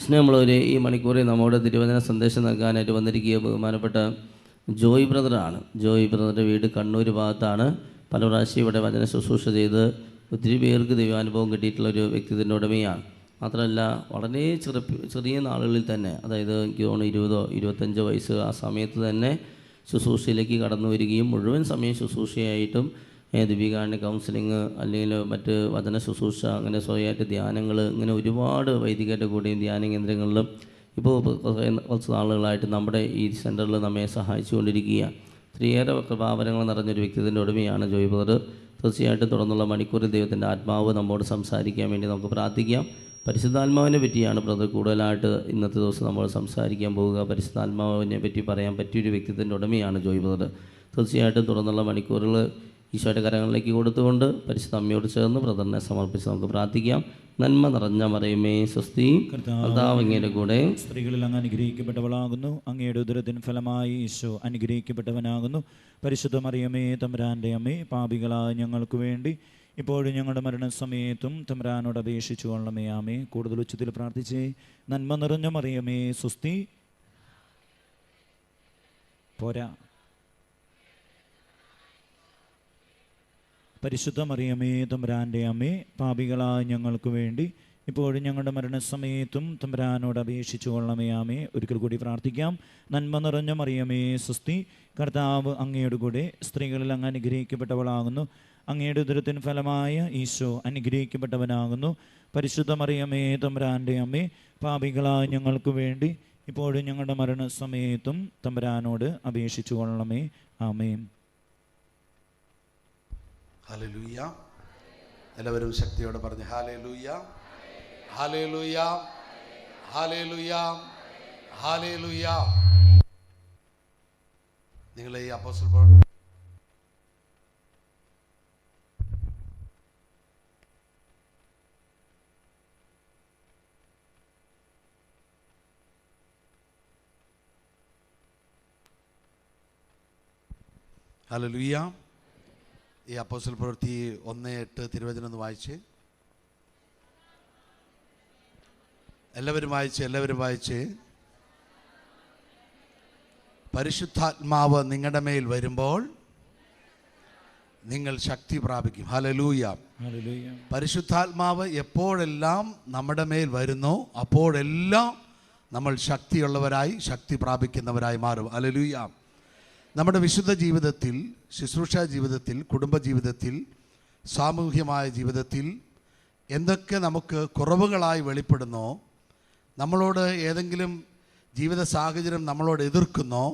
സ്നേഹമുള്ളവരെ, ഈ മണിക്കൂറിൽ നമ്മുടെ തിരുവചന സന്ദേശം നൽകാനായിട്ട് വന്നിരിക്കുക ബഹുമാനപ്പെട്ട ജോയ് ബ്രദറാണ്. ജോയ് ബ്രദറുടെ വീട് കണ്ണൂർ ഭാഗത്താണ്. പല പ്രാവശ്യം ഇവിടെ വചന ശുശ്രൂഷ ചെയ്ത് ഒത്തിരി പേർക്ക് ദൈവാനുഭവം കിട്ടിയിട്ടുള്ളൊരു വ്യക്തിത്വത്തിൻ്റെ ഉടമയാണ്. മാത്രമല്ല വളരെ ചെറിയ നാളുകളിൽ തന്നെ, അതായത് എനിക്ക് തോന്നുന്നു 20-25 വയസ്സ് ആ സമയത്ത് തന്നെ ശുശ്രൂഷയിലേക്ക് കടന്നു വരികയും മുഴുവൻ സമയം ശുശ്രൂഷയായിട്ടും ദീപികാന്റെ കൗൺസിലിങ് അല്ലെങ്കിൽ മറ്റ് വചന ശുശ്രൂഷ, അങ്ങനെ സ്വയമായിട്ട് ധ്യാനങ്ങൾ, ഇങ്ങനെ ഒരുപാട് വൈദികരുടെ കൂടെയും ധ്യാന കേന്ദ്രങ്ങളിലും ഇപ്പോൾ കുറച്ച് നാളുകളായിട്ട് നമ്മുടെ ഈ സെൻറ്ററിൽ നമ്മെ സഹായിച്ചുകൊണ്ടിരിക്കുകയാണ്. ഒത്തിരിയേറെ കൃപാവരങ്ങൾ നിറഞ്ഞൊരു വ്യക്തിത്വത്തിൻ്റെ ഉടമയാണ് ജോയ് ബ്രദർ. തീർച്ചയായിട്ടും തുടർന്നുള്ള മണിക്കൂറിൽ ദൈവത്തിൻ്റെ ആത്മാവ് നമ്മോട് സംസാരിക്കാൻ വേണ്ടി നമുക്ക് പ്രാർത്ഥിക്കാം. പരിശുദ്ധാത്മാവിനെ പറ്റിയാണ് ബ്രദർ കൂടുതലായിട്ട് ഇന്നത്തെ ദിവസം നമ്മൾ സംസാരിക്കാൻ പോവുക. പരിശുദ്ധാത്മാവിനെ പറ്റി പറയാൻ പറ്റിയൊരു വ്യക്തിത്വത്തിൻ്റെ ഉടമയാണ് ജോയ് ബ്രദർ. തീർച്ചയായിട്ടും തുടർന്നുള്ള മണിക്കൂറുകൾ ഈശോയുടെ കരങ്ങളിലേക്ക് കൊടുത്തുകൊണ്ട് പരിശുദ്ധ അമ്മയോട് ചേർന്ന് ബ്രദറിനെ സമർപ്പിച്ച് നമുക്ക് പ്രാർത്ഥിക്കാം. നന്മ നിറഞ്ഞ മറിയമേ സ്വസ്തി, കർത്താവ് അങ്ങയുടെ കൂടെ സ്ത്രീകളിൽ അങ്ങ് അനുഗ്രഹിക്കപ്പെട്ടവളാകുന്നു. അങ്ങയുടെ ഉദരത്തിൻ ഫലമായി ഈശോ അനുഗ്രഹിക്കപ്പെട്ടവനാകുന്നു. പരിശുദ്ധ മറിയമേ തമ്പുരാൻ്റെ അമ്മേ, പാപികളായ ഞങ്ങൾക്ക് വേണ്ടി ഇപ്പോഴും ഞങ്ങളുടെ മരണസമയത്തും തമ്പുരാനോട് അപേക്ഷിച്ചു കൊള്ളണമേ. ആമേ. കൂടുതൽ ഉച്ചത്തിൽ പ്രാർത്ഥിച്ചേ. നന്മ നിറഞ്ഞ മറിയമേ സ്വസ്തി. പോരാ. പരിശുദ്ധ മറിയമേ തമ്പുരാൻ്റെ അമ്മേ, പാപികളായ ഞങ്ങൾക്ക് വേണ്ടി ഇപ്പോഴും ഞങ്ങളുടെ മരണസമയത്തും തമ്പുരാനോട് അപേക്ഷിച്ചു കൊള്ളണമേ. ആമേ. ഒരിക്കൽ കൂടി പ്രാർത്ഥിക്കാം. നന്മ നിറഞ്ഞ മറിയമേ സ്വസ്തി, കർത്താവ് അങ്ങയുടെ കൂടെ സ്ത്രീകളിൽ അങ്ങ് അനുഗ്രഹിക്കപ്പെട്ടവളാകുന്നു. അങ്ങയുടെ ഉദരത്തിൻ ഫലമായ ഈശോ അനുഗ്രഹിക്കപ്പെട്ടവനാകുന്നു. പരിശുദ്ധ മറിയമേ തമ്പുരാൻ്റെ അമ്മേ, പാപികളായ ഞങ്ങൾക്ക് വേണ്ടി ഇപ്പോഴും ഞങ്ങളുടെ മരണസമയത്തും തമ്പുരാനോട് അപേക്ഷിച്ചു കൊള്ളണമേ. ആമേൻ. ഹല്ലേലൂയ. എല്ലാവരും ശക്തിയോടെ പറഞ്ഞ് ഹല്ലേലൂയ, ഹല്ലേലൂയ, ഹല്ലേലൂയ, ഹല്ലേലൂയ. നിങ്ങൾ ഈ അപ്പോസ്തല പ്രവൃത്തി ഹല്ലേലൂയ. ഈ അപ്പോസ്തല പ്രവൃത്തി 1:8 തിരുവചനം ഒന്ന് വായിച്ച്. എല്ലാവരും വായിച്ച്. പരിശുദ്ധാത്മാവ് നിങ്ങളുടെ മേൽ വരുമ്പോൾ നിങ്ങൾ ശക്തി പ്രാപിക്കും. ഹല്ലേലൂയ. പരിശുദ്ധാത്മാവ് എപ്പോഴെല്ലാം നമ്മുടെ മേൽ വരുന്നോ അപ്പോഴെല്ലാം നമ്മൾ ശക്തിയുള്ളവരായി, ശക്തി പ്രാപിക്കുന്നവരായി മാറും. ഹല്ലേലൂയ. നമ്മുടെ വിശുദ്ധ ജീവിതത്തിൽ, ശുശ്രൂഷാ ജീവിതത്തിൽ, കുടുംബ ജീവിതത്തിൽ, സാമൂഹ്യമായ ജീവിതത്തിൽ എന്തൊക്കെ നമുക്ക് കുറവുകളായി വെളിപ്പെടുന്നോ, നമ്മളോട് ഏതെങ്കിലും ജീവിത സാഹചര്യം നമ്മളോട് എതിർക്കുന്നോ,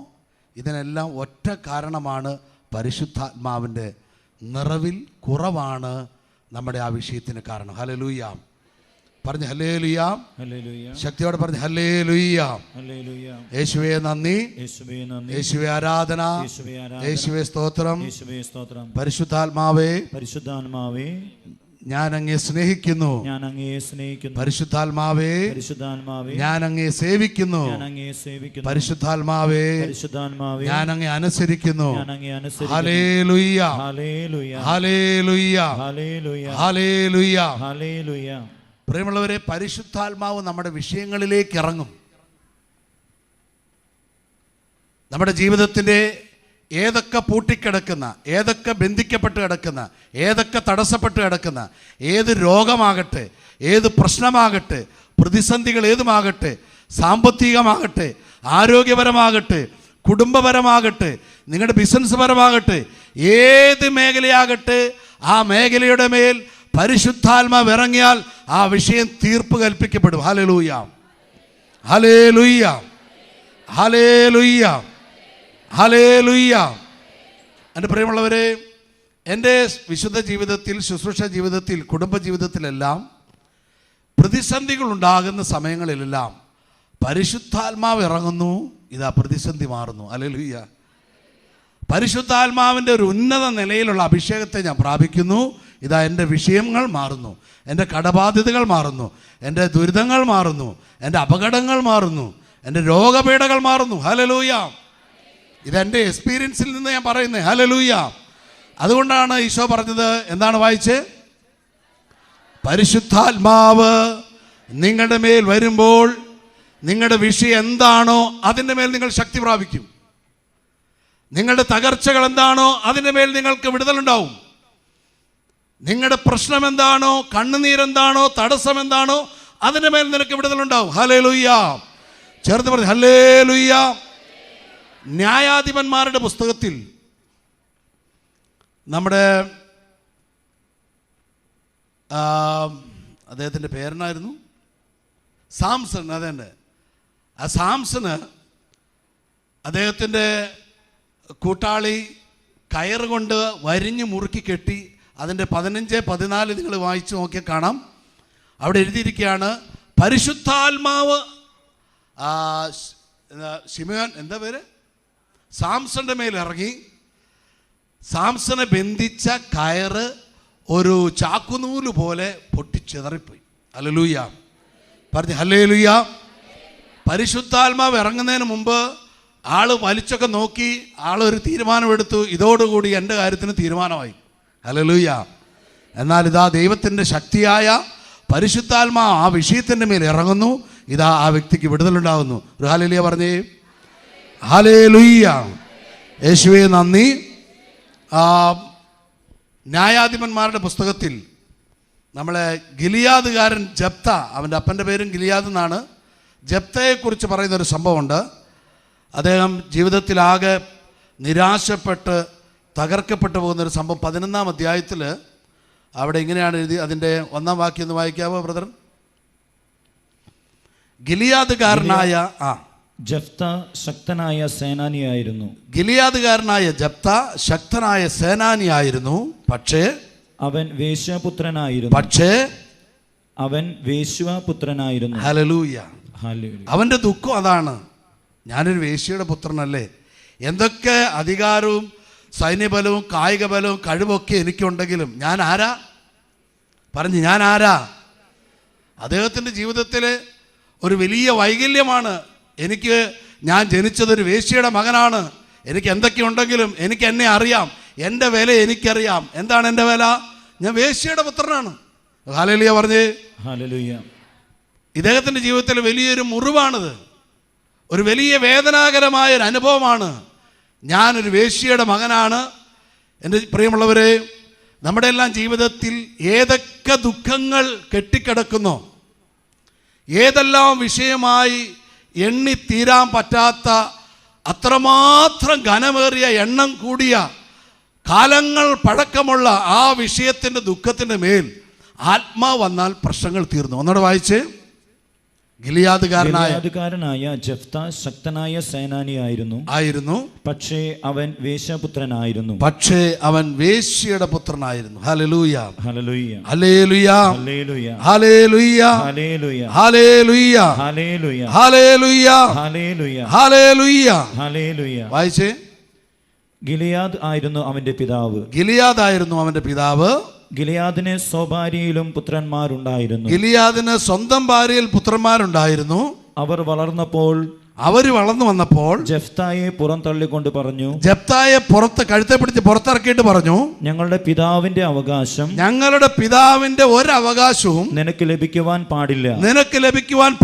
ഇതിനെല്ലാം ഒറ്റ കാരണമാണ് പരിശുദ്ധാത്മാവിൻ്റെ നിറവിൽ കുറവാണ് നമ്മുടെ ആ വിഷയത്തിന് കാരണം. ഹല്ലേലൂയ. പറഞ്ഞ് ഹല്ലേലൂയ. ശക്തിയോടെ പറഞ്ഞ് ഹല്ലേലൂയ. യേശുവേ നന്ദി, യേശുവേ ആരാധന, യേശുവേ സ്തോത്രം. പരിശുദ്ധാത്മാവേ ഞാൻ അങ്ങയെ സ്നേഹിക്കുന്നു. പരിശുദ്ധാത്മാവേ ഞാൻ അങ്ങയെ സേവിക്കുന്നു. പരിശുദ്ധാത്മാവേ ഞാൻ അങ്ങയെ അനുസരിക്കുന്നു. ഹല്ലേലൂയ, ഹല്ലേലൂയ, ഹല്ലേലൂയ. പ്രിയമുള്ളവരെ, പരിശുദ്ധാത്മാവ് നമ്മുടെ വിഷയങ്ങളിലേക്ക് ഇറങ്ങും. നമ്മുടെ ജീവിതത്തിൻ്റെ ഏതൊക്കെ പൂട്ടിക്കിടക്കുന്ന, ഏതൊക്കെ ബന്ധിക്കപ്പെട്ട് കിടക്കുന്ന, ഏതൊക്കെ തടസ്സപ്പെട്ട് കിടക്കുന്ന ഏത് രോഗമാകട്ടെ, ഏത് പ്രശ്നമാകട്ടെ, പ്രതിസന്ധികൾ ഏതുമാകട്ടെ, സാമ്പത്തികമാകട്ടെ, ആരോഗ്യപരമാകട്ടെ, കുടുംബപരമാകട്ടെ, നിങ്ങളുടെ ബിസിനസ് പരമാകട്ടെ, ഏത് മേഖലയാകട്ടെ, ആ മേഖലയുടെ മേൽ പരിശുദ്ധാത്മാവ് ഇറങ്ങിയാൽ ആ വിഷയം തീർപ്പ് കൽപ്പിക്കപ്പെടും. ഹല്ലേലൂയ, ഹല്ലേലൂയ, ഹല്ലേലൂയ, ഹല്ലേലൂയ. എൻ്റെ പ്രിയമുള്ളവരെ, എൻ്റെ വിശുദ്ധ ജീവിതത്തിൽ, ശുശ്രൂഷ ജീവിതത്തിൽ, കുടുംബ ജീവിതത്തിലെല്ലാം പ്രതിസന്ധികൾ ഉണ്ടാകുന്ന സമയങ്ങളിലെല്ലാം പരിശുദ്ധാത്മാവ് ഇറങ്ങുന്നു. ഇതാ പ്രതിസന്ധി മാറുന്നു. ഹല്ലേലൂയ. പരിശുദ്ധാത്മാവിൻ്റെ ഒരു ഉന്നത നിലയിലുള്ള അഭിഷേകത്തെ ഞാൻ പ്രാപിക്കുന്നു. ഇതാ എൻ്റെ വിഷയങ്ങൾ മാറുന്നു, എൻ്റെ കടബാധ്യതകൾ മാറുന്നു, എൻ്റെ ദുരിതങ്ങൾ മാറുന്നു, എൻ്റെ അപകടങ്ങൾ മാറുന്നു, എൻ്റെ രോഗപീഠകൾ മാറുന്നു. ഹല്ലേലൂയ. ഇതെൻ്റെ എക്സ്പീരിയൻസിൽ നിന്ന് ഞാൻ പറയുന്നത്. ഹല്ലേലൂയ. അതുകൊണ്ടാണ് ഈശോ പറഞ്ഞത്, എന്താണ് വായിച്ച്? പരിശുദ്ധാത്മാവ് നിങ്ങളുടെ മേൽ വരുമ്പോൾ നിങ്ങളുടെ വിഷയം എന്താണോ അതിൻ്റെ മേൽ നിങ്ങൾ ശക്തി പ്രാപിക്കും. നിങ്ങളുടെ തകർച്ചകൾ എന്താണോ അതിൻ്റെ മേൽ നിങ്ങൾക്ക് വിടുതലുണ്ടാവും. നിങ്ങളുടെ പ്രശ്നം എന്താണോ, കണ്ണുനീരെന്താണോ, തടസ്സം എന്താണോ അതിൻ്റെ മേൽ നിനക്ക് വിടുതലുണ്ടാവും. ഹല്ലേലൂയ. ചേർത്ത് പറഞ്ഞു ഹല്ലേലൂയ. ന്യായാധിപന്മാരുടെ പുസ്തകത്തിൽ നമ്മുടെ അദ്ദേഹത്തിൻ്റെ പേരെന്നായിരുന്നു, സാംസൺ. അതെന്നെ ആ സാംസണ് അദ്ദേഹത്തിൻ്റെ കൂട്ടാളി കയറുകൊണ്ട് വരിഞ്ഞ് മുറുക്കി കെട്ടി. അതിൻ്റെ 15-14 നിങ്ങൾ വായിച്ച് നോക്കിയാൽ കാണാം. അവിടെ എഴുതിയിരിക്കുകയാണ്, പരിശുദ്ധാത്മാവ് ശിമയോൻ എന്താ പേര്, സാംസന്റെ മേൽ ഇറങ്ങി സാംസനെ ബന്ധിച്ച കയറ് ഒരു ചാക്കുനൂല് പോലെ പൊട്ടിച്ചെതറിപ്പോയി. ഹല്ലേലൂയ. പറഞ്ഞു ഹല്ലേലൂയ. പരിശുദ്ധാത്മാവ് ഇറങ്ങുന്നതിന് മുമ്പ് ആള് വലിച്ചൊക്കെ നോക്കി, ആളൊരു തീരുമാനമെടുത്തു, ഇതോടുകൂടി എൻ്റെ കാര്യത്തിന് തീരുമാനമായി. ഹല്ലേലൂയ. എന്നാൽ ഇതാ ദൈവത്തിൻ്റെ ശക്തിയായ പരിശുദ്ധാത്മാ ആ വിഷയത്തിൻ്റെ മേൽ ഇറങ്ങുന്നു. ഇതാ ആ വ്യക്തിക്ക് വിടുതലുണ്ടാകുന്നു. ഒരു ഹല്ലേലൂയ പറഞ്ഞേ. ഹല്ലേലൂയ. യേശുവേ നന്ദി. ന്യായാധിപന്മാരുടെ പുസ്തകത്തിൽ നമ്മളെ ഗിലിയാദുകാരൻ ജപ്ത, അവൻ്റെ അപ്പൻ്റെ പേരും ഗിലിയാദ് എന്നാണ്, ജപ്തയെക്കുറിച്ച് പറയുന്നൊരു സംഭവമുണ്ട്. അദ്ദേഹം ജീവിതത്തിലാകെ നിരാശപ്പെട്ട് തകർക്കപ്പെട്ടു പോകുന്നൊരു സംഭവം 11-ാം അധ്യായത്തിൽ അവിടെ ഇങ്ങനെയാണ് എഴുതി. അതിൻ്റെ 1-ാം വാക്യം ഒന്ന് വായിക്കാമോ ബ്രദർ? ഗിലിയാദുകാരനായ ജഫ്ത ശക്തനായ സേനാനിയായിരുന്നു. ഗിലിയാദുകാരനായ ജപ്ത ശക്തനായ സേനാനിയായിരുന്നു. പക്ഷേ അവൻ വേശ്യാപുത്രനായിരുന്നു. ഹല്ലേലൂയ. അവൻ്റെ ദുഃഖം അതാണ്, ഞാനൊരു വേശ്യയുടെ പുത്രനല്ലേ. എന്തൊക്കെ അധികാരവും സൈന്യബലവും കായിക ബലവും കഴിവൊക്കെ എനിക്കുണ്ടെങ്കിലും ഞാൻ ആരാ? പറഞ്ഞു ഞാൻ ആരാ? അദ്ദേഹത്തിൻ്റെ ജീവിതത്തിൽ ഒരു വലിയ വൈകല്യമാണ്. ഞാൻ ജനിച്ചതൊരു വേശ്യയുടെ മകനാണ്. എനിക്ക് എന്തൊക്കെയുണ്ടെങ്കിലും എനിക്ക് എന്നെ അറിയാം, എൻ്റെ വില എനിക്കറിയാം. എന്താണ് എൻ്റെ വില? ഞാൻ വേശ്യയുടെ പുത്രനാണ്. ഹല്ലേലൂയ പറഞ്ഞേ. ഹല്ലേലൂയ. ഇദ്ദേഹത്തിൻ്റെ ജീവിതത്തിൽ വലിയൊരു മുറിവാണിത്, ഒരു വലിയ വേദനാകരമായ ഒരു അനുഭവമാണ്. ഞാനൊരു വേശ്യയുടെ മകനാണ്. എൻ്റെ പ്രിയമുള്ളവരെ, നമ്മുടെ എല്ലാം ജീവിതത്തിൽ ഏതൊക്കെ ദുഃഖങ്ങൾ കെട്ടിക്കിടക്കുന്നോ, ഏതെല്ലാം വിഷയമായി എണ്ണിത്തീരാൻ പറ്റാത്ത അത്രമാത്രം ഘനമേറിയ എണ്ണം കൂടിയ കാലങ്ങൾ പഴക്കമുള്ള ആ വിഷയത്തിൻ്റെ ദുഃഖത്തിൻ്റെ മേൽ ആത്മാവ് വന്നാൽ പ്രശ്നങ്ങൾ തീർന്നു. ഒന്നുകൂടെ വായിച്ച്. ഗിലിയാദുകാരനായ ജഫ്ത ശക്തനായ സേനാനിയായിരുന്നു. പക്ഷേ അവൻ വേശ്യാപുത്രനായിരുന്നു. പക്ഷേ അവൻ വേശ്യയുടെ പുത്രനായിരുന്നു. ഹല്ലേലൂയ. ഹല്ലേലൂയ. ഹല്ലേലൂയ. ഹല്ലേലൂയ. ഹല്ലേലൂയ. ഹല്ലേലൂയ. ഹല്ലേലൂയ. ഹല്ലേലൂയ. ഹല്ലേലൂയ. ഹല്ലേലൂയ. ഹല്ലേലൂയ. ഹല്ലേലൂയ. വായിച്ചേ. ഗിലിയാദ് ആയിരുന്നു അവന്റെ പിതാവ്. ഗിലിയാദായിരുന്നു അവന്റെ പിതാവ്. ഗിലിയാദിന് സ്വഭാര്യയിലും പുത്രന്മാരുണ്ടായിരുന്നു. ഗിലിയാദിന് സ്വന്തം ഭാര്യയിൽ പുത്രന്മാരുണ്ടായിരുന്നു. അവർ വളർന്നു വന്നപ്പോൾ ജഫ്തായെ പുറന്തള്ളിക്കൊണ്ട് പറഞ്ഞു, ജഫ്തായെ കഴുത്തെ പിടിച്ച് പുറത്തിറക്കിയിട്ട് പറഞ്ഞു, ഞങ്ങളുടെ പിതാവിന്റെ ഒരു അവകാശവും നിനക്ക് ലഭിക്കുവാൻ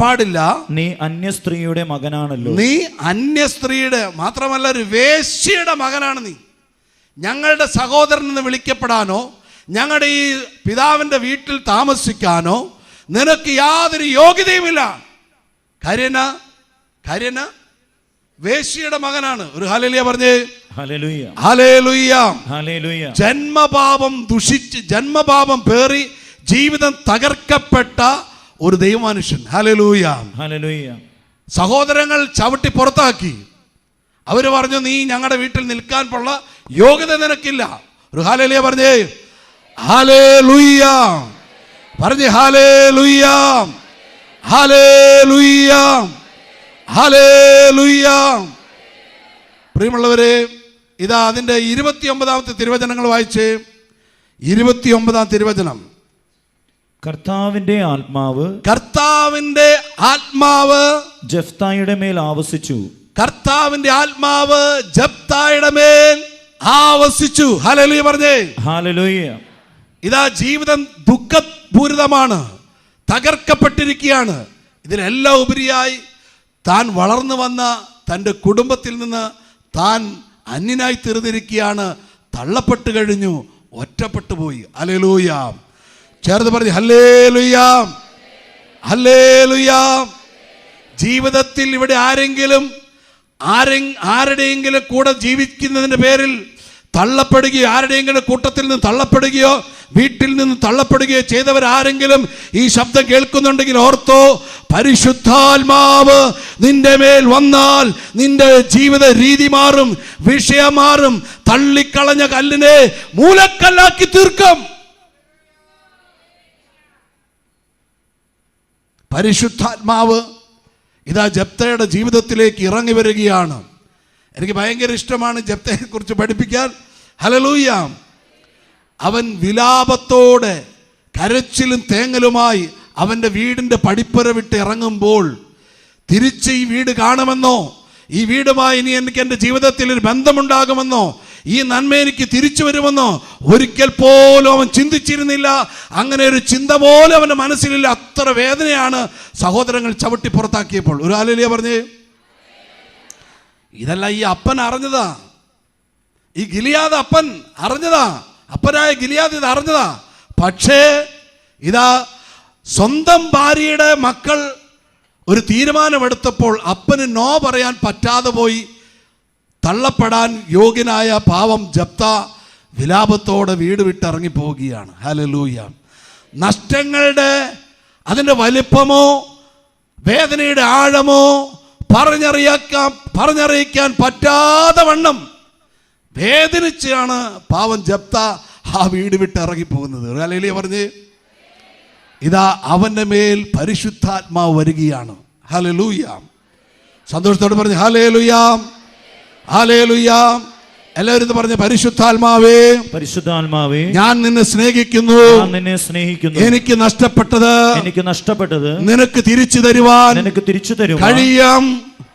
പാടില്ല. നീ അന്യസ്ത്രീയുടെ മകനാണല്ലോ. നീ അന്യസ്ത്രീയുടെ മാത്രമല്ല, ഒരു വേശ്യയുടെ മകനാണ് നീ. ഞങ്ങളുടെ സഹോദരൻ എന്ന് വിളിക്കപ്പെടാനോ ഞങ്ങളുടെ ഈ പിതാവിൻ്റെ വീട്ടിൽ താമസിക്കാനോ നിനക്ക് യാതൊരു യോഗ്യതയുമില്ല. കാര്യന വേശ്യയുടെ മകനാണ്. ഒരു ഹല്ലേലൂയ പറഞ്ഞേ. ഹല്ലേലൂയ. ഹല്ലേലൂയ. ഹല്ലേലൂയ. ജന്മപാപം പേറി ജീവിതം തകർക്കപ്പെട്ട ഒരു ദൈവമനുഷ്യൻ. ഹല്ലേലൂയ. ഹല്ലേലൂയ. സഹോദരങ്ങൾ ചവിട്ടി പുറത്താക്കി. അവര് പറഞ്ഞു, നീ ഞങ്ങളുടെ വീട്ടിൽ നിൽക്കാൻ ഉള്ള യോഗ്യത നിനക്കില്ല. ഒരു ഹല്ലേലൂയ പറഞ്ഞേ. ഹല്ലേലൂയ പറഞ്ഞേ. ഹല്ലേലൂയ. ഹല്ലേലൂയ. ഹല്ലേലൂയ. പ്രിയമുള്ളവരെ, ഇതാ അതിൻ്റെ 29-ാമത്തെ തിരുവചനങ്ങൾ വായിച്ചേ. 29-ാം തിരുവചനം. കർത്താവിന്റെ ആത്മാവ് ജഫ്തായുടെ മേൽ ആവസിച്ചു. കർത്താവിന്റെ ആത്മാവ് ജഫ്തായുടെ മേൽ ആവസിച്ചു. ഹല്ലേലൂയ പറഞ്ഞേ. ഹല്ലേലൂയ. ഇതാ ജീവിതം ദുഃഖപൂരിതമാണ്, തകർക്കപ്പെട്ടിരിക്കുകയാണ്. ഇതിനെല്ലാം ഉപരിയായി താൻ വളർന്നു വന്ന തൻ്റെ കുടുംബത്തിൽ നിന്ന് താൻ അന്യനായി തീർന്നിരിക്കുകയാണ്. തള്ളപ്പെട്ട് കഴിഞ്ഞു, ഒറ്റപ്പെട്ടു പോയി. ഹല്ലേലൂയ. ചേർന്ന് പറഞ്ഞു ഹല്ലേലൂയ, ഹല്ലേലൂയ. ജീവിതത്തിൽ ഇവിടെ ആരുടെയെങ്കിലും കൂടെ ജീവിക്കുന്നതിൻ്റെ പേരിൽ തള്ളപ്പെടുകയോ, ആരുടെയെങ്കിലും കൂട്ടത്തിൽ നിന്ന് തള്ളപ്പെടുകയോ, വീട്ടിൽ നിന്ന് തള്ളപ്പെടുകയോ ചെയ്തവരാരെങ്കിലും ഈ ശബ്ദം കേൾക്കുന്നുണ്ടെങ്കിൽ ഓർത്തോ, പരിശുദ്ധാത്മാവ് നിന്റെ മേൽ വന്നാൽ നിന്റെ ജീവിത രീതി മാറും, വിഷയം മാറും. തള്ളിക്കളഞ്ഞ കല്ലിനെ മൂലക്കല്ലാക്കി തീർക്കും. പരിശുദ്ധാത്മാവ് ഇതാ ജെഫ്തയുടെ ജീവിതത്തിലേക്ക് ഇറങ്ങി വരികയാണ്. എനിക്ക് ഭയങ്കര ഇഷ്ടമാണ് ജെഫ്തയെ കുറിച്ച് പഠിപ്പിക്കാൻ. ഹല്ലേലൂയ. അവൻ വിലാപത്തോടെ കരച്ചിലും തേങ്ങലുമായി അവൻ്റെ വീടിൻ്റെ പടിപ്പുര വിട്ട് ഇറങ്ങുമ്പോൾ, തിരിച്ച് ഈ വീട് കാണുമെന്നോ, ഈ വീടുമായി ഇനി എനിക്ക് എൻ്റെ ജീവിതത്തിൽ ഒരു ബന്ധമുണ്ടാകുമെന്നോ, ഈ നന്മ എനിക്ക് തിരിച്ചു വരുമെന്നോ ഒരിക്കൽ പോലും അവൻ ചിന്തിച്ചിരുന്നില്ല. അങ്ങനെ ഒരു ചിന്ത പോലും അവൻ്റെ മനസ്സിലില്ല. അത്ര വേദനയാണ് സഹോദരങ്ങൾ ചവിട്ടി പുറത്താക്കിയപ്പോൾ. ഒരു ഹല്ലേലൂയ പറഞ്ഞേ. ഇതല്ല ഈ അപ്പൻ അറിഞ്ഞതാ, ഈ ഗിലിയാദ് അപ്പൻ അറിഞ്ഞതാ, അപ്പനായ ഗിലിയാദ് ഇത് അറിഞ്ഞതാ. പക്ഷേ ഇതാ സ്വന്തം ഭാര്യയുടെ മക്കൾ ഒരു തീരുമാനമെടുത്തപ്പോൾ അപ്പന് നോ പറയാൻ പറ്റാതെ പോയി. തള്ളപ്പെടാൻ യോഗ്യനായ പാവം ജെഫ്ത വിലാപത്തോടെ വീട് വിട്ടിറങ്ങി പോവുകയാണ്. ഹല്ലേലൂയ. നഷ്ടങ്ങളുടെ അതിൻ്റെ വലിപ്പമോ വേദനയുടെ ആഴമോ പറഞ്ഞറിയിക്കാൻ പറ്റാതെ വണ്ണം വേദനിച്ചാണ് പാവം ജെഫ്ത ആ വീട് വിട്ട് ഇറങ്ങിപ്പോകുന്നത്. ഹല്ലേലൂയ പറഞ്ഞ്. ഇതാ അവൻ്റെ മേൽ പരിശുദ്ധാത്മാവ് വരികയാണ്. ഹല്ലേലൂയ. സന്തോഷത്തോടെ പറഞ്ഞ് ഹല്ലേലൂയ, ഹല്ലേലൂയ. എല്ലാവരും പറഞ്ഞ പരിശുദ്ധാത്മാവേ, പരിശുദ്ധാത്മാവേ, ഞാൻ നിന്നെ സ്നേഹിക്കുന്നു, എനിക്ക് നഷ്ടപ്പെട്ടത് നിനക്ക് തിരിച്ചു തരുവാൻ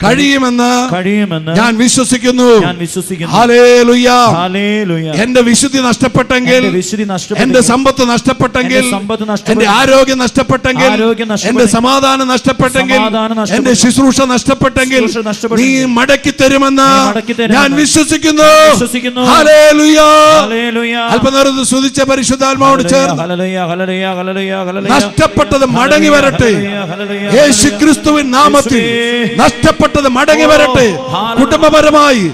കഴിയുമെന്ന് ഞാൻ വിശ്വസിക്കുന്നു. ഹല്ലേലൂയ. എന്റെ വിശുദ്ധി നഷ്ടപ്പെട്ടെങ്കിൽ, എന്റെ സമ്പത്ത് നഷ്ടപ്പെട്ടെങ്കിൽ, എന്റെ ആരോഗ്യം നഷ്ടപ്പെട്ടെങ്കിൽ, എന്റെ സമാധാനം നഷ്ടപ്പെട്ടെങ്കിൽ, എന്റെ ശുശ്രൂഷ നഷ്ടപ്പെട്ടെങ്കിൽ നീ മടക്കി തരുമെന്ന് ഞാൻ വിശ്വസിക്കുന്നു. ഹല്ലേലൂയ. അല്പനേരം സ്തുതിച്ച പരിശുദ്ധാത്മാവോട് ചേർന്ന് നഷ്ടപ്പെട്ടത് മടങ്ങി വരട്ടെ. യേശുക്രിസ്തുവിൻ നാമത്തിൽ നഷ്ടപ്പെട്ടത് മടങ്ങി വരട്ടെ. കുടുംബപരമായി,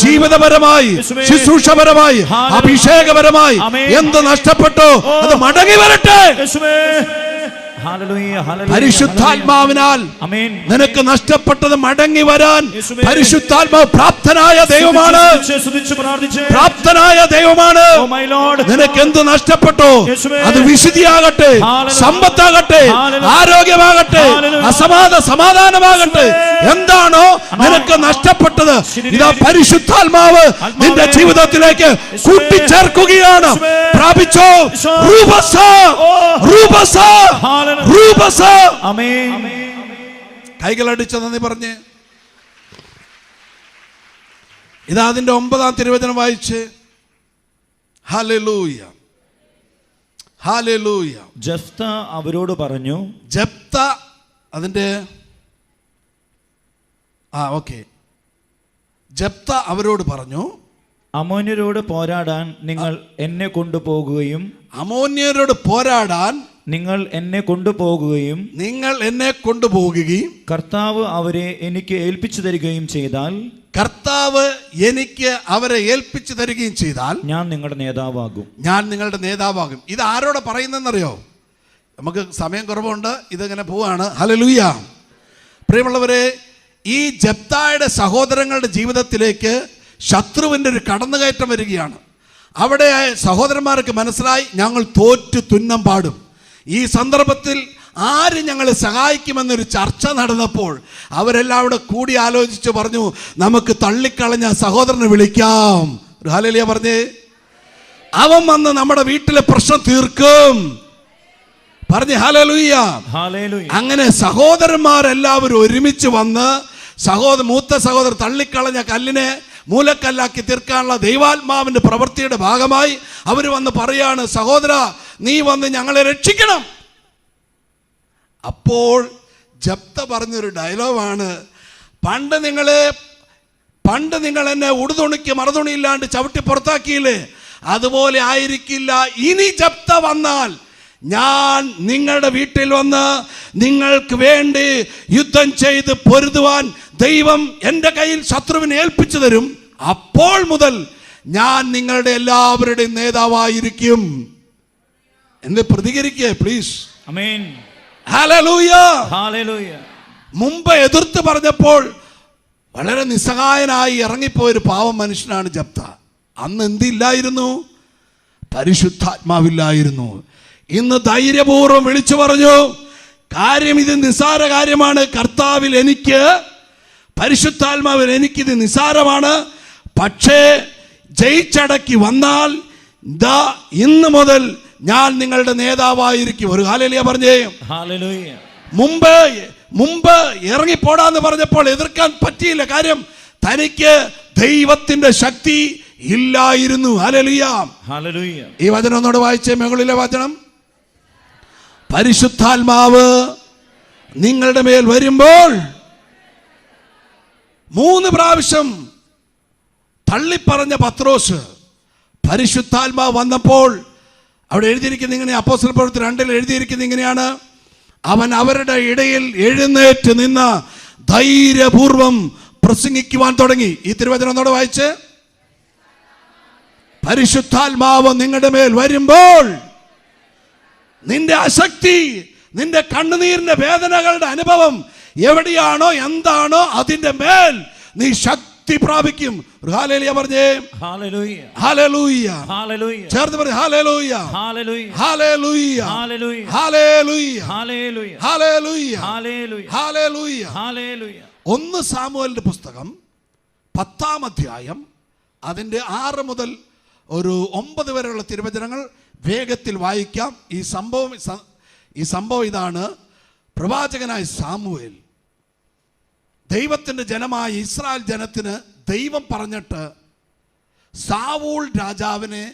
ജീവിതപരമായി, ശുശ്രൂഷപരമായി, അഭിഷേകപരമായി എന്ത് നഷ്ടപ്പെട്ടോ അത് മടങ്ങി വരട്ടെ. പരിശുദ്ധാത്മാവിനാൽ നിനക്ക് നഷ്ടപ്പെട്ടത് മടങ്ങി വരാൻ പരിശുദ്ധാത്മാവ് പ്രാപ്തനായ ദൈവമാണ്, പ്രാപ്തനായ ദൈവമാണ്. നിനക്ക് എന്ത് നഷ്ടപ്പെട്ടോ അത് വിശുദ്ധിയാകട്ടെ, സമ്പത്താകട്ടെ, ആരോഗ്യമാകട്ടെ, സമാധാനമാകട്ടെ, എന്താണോ നിനക്ക് നഷ്ടപ്പെട്ടത് ഇതാ പരിശുദ്ധാത്മാവ് നിന്റെ ജീവിതത്തിലേക്ക് കൂട്ടിച്ചേർക്കുകയാണ്. പ്രാപിച്ചോ. കൈകളടിച്ച നന്ദി പറഞ്ഞ് ഇതാ അതിന്റെ 9-ാം തിരുവചനം വായിച്ച്. Hallelujah, hallelujah. ജെഫ്ത അവരോട് പറഞ്ഞു. ജെഫ്ത അതിന്റെ ജെഫ്ത അവരോട് പറഞ്ഞു, അമ്മോന്യരോട് പോരാടാൻ നിങ്ങൾ എന്നെ കൊണ്ടുപോകുകയും, അമ്മോന്യരോട് പോരാടാൻ നിങ്ങൾ എന്നെ കൊണ്ടുപോകുകയും കർത്താവ് അവരെ എനിക്ക് ഏൽപ്പിച്ചു തരികയും ചെയ്താൽ, കർത്താവ് എനിക്ക് അവരെ ഏൽപ്പിച്ചു തരികയും ചെയ്താൽ ഞാൻ നിങ്ങളുടെ നേതാവാകും. ഇത് ആരോട് പറയുന്നതെന്നറിയോ? നമുക്ക് സമയം കുറവുണ്ട്, ഇതിങ്ങനെ പോവാണ്. ഹല്ലേലൂയ. പ്രിയമുള്ളവരെ, ഈ ജെഫ്തായുടെ സഹോദരങ്ങളുടെ ജീവിതത്തിലേക്ക് ശത്രുവിൻ്റെ ഒരു കടന്നുകയറ്റം വരികയാണ്. അവിടെ സഹോദരന്മാർക്ക് മനസ്സിലായി ഞങ്ങൾ തോറ്റു തുന്നം പാടും. ഈ സന്ദർഭത്തിൽ ആര് ഞങ്ങളെ സഹായിക്കുമെന്നൊരു ചർച്ച നടന്നപ്പോൾ അവരെല്ലാം അവിടെ കൂടി ആലോചിച്ച് പറഞ്ഞു, നമുക്ക് തള്ളിക്കളഞ്ഞ സഹോദരനെ വിളിക്കാം. ഒരു ഹല്ലേലൂയ പറഞ്ഞേ. അവൻ വന്ന് നമ്മുടെ വീട്ടിലെ പ്രശ്നം തീർക്കും. പറഞ്ഞേ ഹല്ലേലൂയ. അങ്ങനെ സഹോദരന്മാരെല്ലാവരും ഒരുമിച്ച് വന്ന് മൂത്ത സഹോദരൻ തള്ളിക്കളഞ്ഞ കല്ലിനെ മൂലക്കല്ലാക്കി തീർക്കാനുള്ള ദൈവാത്മാവിന്റെ പ്രവൃത്തിയുടെ ഭാഗമായി അവർ വന്ന് പറയാണ്, സഹോദര നീ വന്ന് ഞങ്ങളെ രക്ഷിക്കണം. അപ്പോൾ ജെഫ്ത പറഞ്ഞൊരു ഡയലോഗാണ്, പണ്ട് നിങ്ങൾ എന്നെ ഉടുതുണിക്ക് മറുതുണിയില്ലാണ്ട് ചവിട്ടി പുറത്താക്കിയില്ലേ, അതുപോലെ ആയിരിക്കില്ല ഇനി ജപ്ത വന്നാൽ ഞാൻ നിങ്ങളുടെ വീട്ടിൽ വന്ന് നിങ്ങൾക്ക് വേണ്ടി യുദ്ധം ചെയ്ത് പൊരുതുവാൻ ദൈവം എൻ്റെ കയ്യിൽ ശത്രുവിനെ ഏൽപ്പിച്ചു തരും. അപ്പോൾ മുതൽ ഞാൻ നിങ്ങളുടെ എല്ലാവരുടെയും നേതാവായിരിക്കും എന്ന് പ്രതികരിക്കുക പ്ലീസ്. ആമേൻ. ഹല്ലേലൂയ. ഹല്ലേലൂയ. മുമ്പ് എതിർത്ത് പറഞ്ഞപ്പോൾ വളരെ നിസ്സഹായനായി ഇറങ്ങിപ്പോയൊരു പാവം മനുഷ്യനാണ് ജപ്ത. അന്ന് എന്തില്ലായിരുന്നു? പരിശുദ്ധാത്മാവില്ലായിരുന്നു. ഇന്ന് ധൈര്യപൂർവ്വം വിളിച്ചു പറഞ്ഞു, കാര്യം ഇത് നിസ്സാര കാര്യമാണ്. കർത്താവിൽ എനിക്ക്, പരിശുദ്ധാത്മാവിൽ എനിക്കിത് നിസ്സാരമാണ്. പക്ഷേ ജയിച്ചടക്കി വന്നാൽ ഇന്ന് മുതൽ ഞാൻ നിങ്ങളുടെ നേതാവായിരിക്കും. ഒരു ഹല്ലേലൂയ പറഞ്ഞേ. ഹല്ലേലൂയ. മുമ്പ് ഇറങ്ങിപ്പോടാന്ന് പറഞ്ഞപ്പോൾ എതിർക്കാൻ പറ്റിയില്ല. കാര്യം തനിക്ക് ദൈവത്തിന്റെ ശക്തി ഇല്ലായിരുന്നു. ഹല്ലേലൂയ. ഹല്ലേലൂയ. ഈ വചനം ഒന്നുകൂടെ വായിച്ചേ, മുകളിലെ വചനം. പരിശുദ്ധാത്മാവ് നിങ്ങളുടെ മേൽ വരുമ്പോൾ 3 പ്രാവശ്യം തള്ളിപ്പറഞ്ഞ പത്രോസ് പരിശുദ്ധാത്മാവ് വന്നപ്പോൾ അവിടെ എഴുതിയിരിക്കുന്ന ഇങ്ങനെ, അപ്പോസ്തല പ്രവൃത്തി 2 എഴുതിയിരിക്കുന്ന ഇങ്ങനെയാണ്, അവൻ അവരുടെ ഇടയിൽ എഴുന്നേറ്റ് നിന്ന് ധൈര്യപൂർവം പ്രസംഗിക്കുവാൻ തുടങ്ങി. ഈ തിരുവചനം ഒന്നുകൂടെ വായിച്ച്. പരിശുദ്ധാത്മാവ് നിങ്ങളുടെ മേൽ വരുമ്പോൾ നിന്റെ അശക്തി, നിന്റെ കണ്ണുനീരിന്റെ വേദനകളുടെ അനുഭവം എവിടെയാണോ എന്താണോ അതിന്റെ മേൽ നീ ശക്തി പ്രാപിക്കും. ഹല്ലേലൂയ പറഞ്ഞേ. ഹല്ലേലൂയ. ഹല്ലേലൂയ. ഹല്ലേലൂയ. ചേർത്ത് പറ. ഹല്ലേലൂയ. ഹല്ലേലൂയ. ഹല്ലേലൂയ. ഹല്ലേലൂയ. ഹല്ലേലൂയ. ഹല്ലേലൂയ. ഹല്ലേലൂയ. ഹല്ലേലൂയ. ഹല്ലേലൂയ. ഹല്ലേലൂയ. 1 സാമുവേലിന്റെ പുസ്തകം 10-ാം അധ്യായം അതിന്റെ 6 മുതൽ ഒരു 9 വരെയുള്ള തിരുവചനങ്ങൾ വേഗത്തിൽ വായിക്കാം. ഈ സംഭവം ഇതാണ്. പ്രവാചകനായ സാമുവേൽ ദൈവത്തിൻ്റെ ജനമായ ഇസ്രായേൽ ജനത്തിന് ദൈവം പറഞ്ഞിട്ട് സാവൂൾ രാജാവിനെ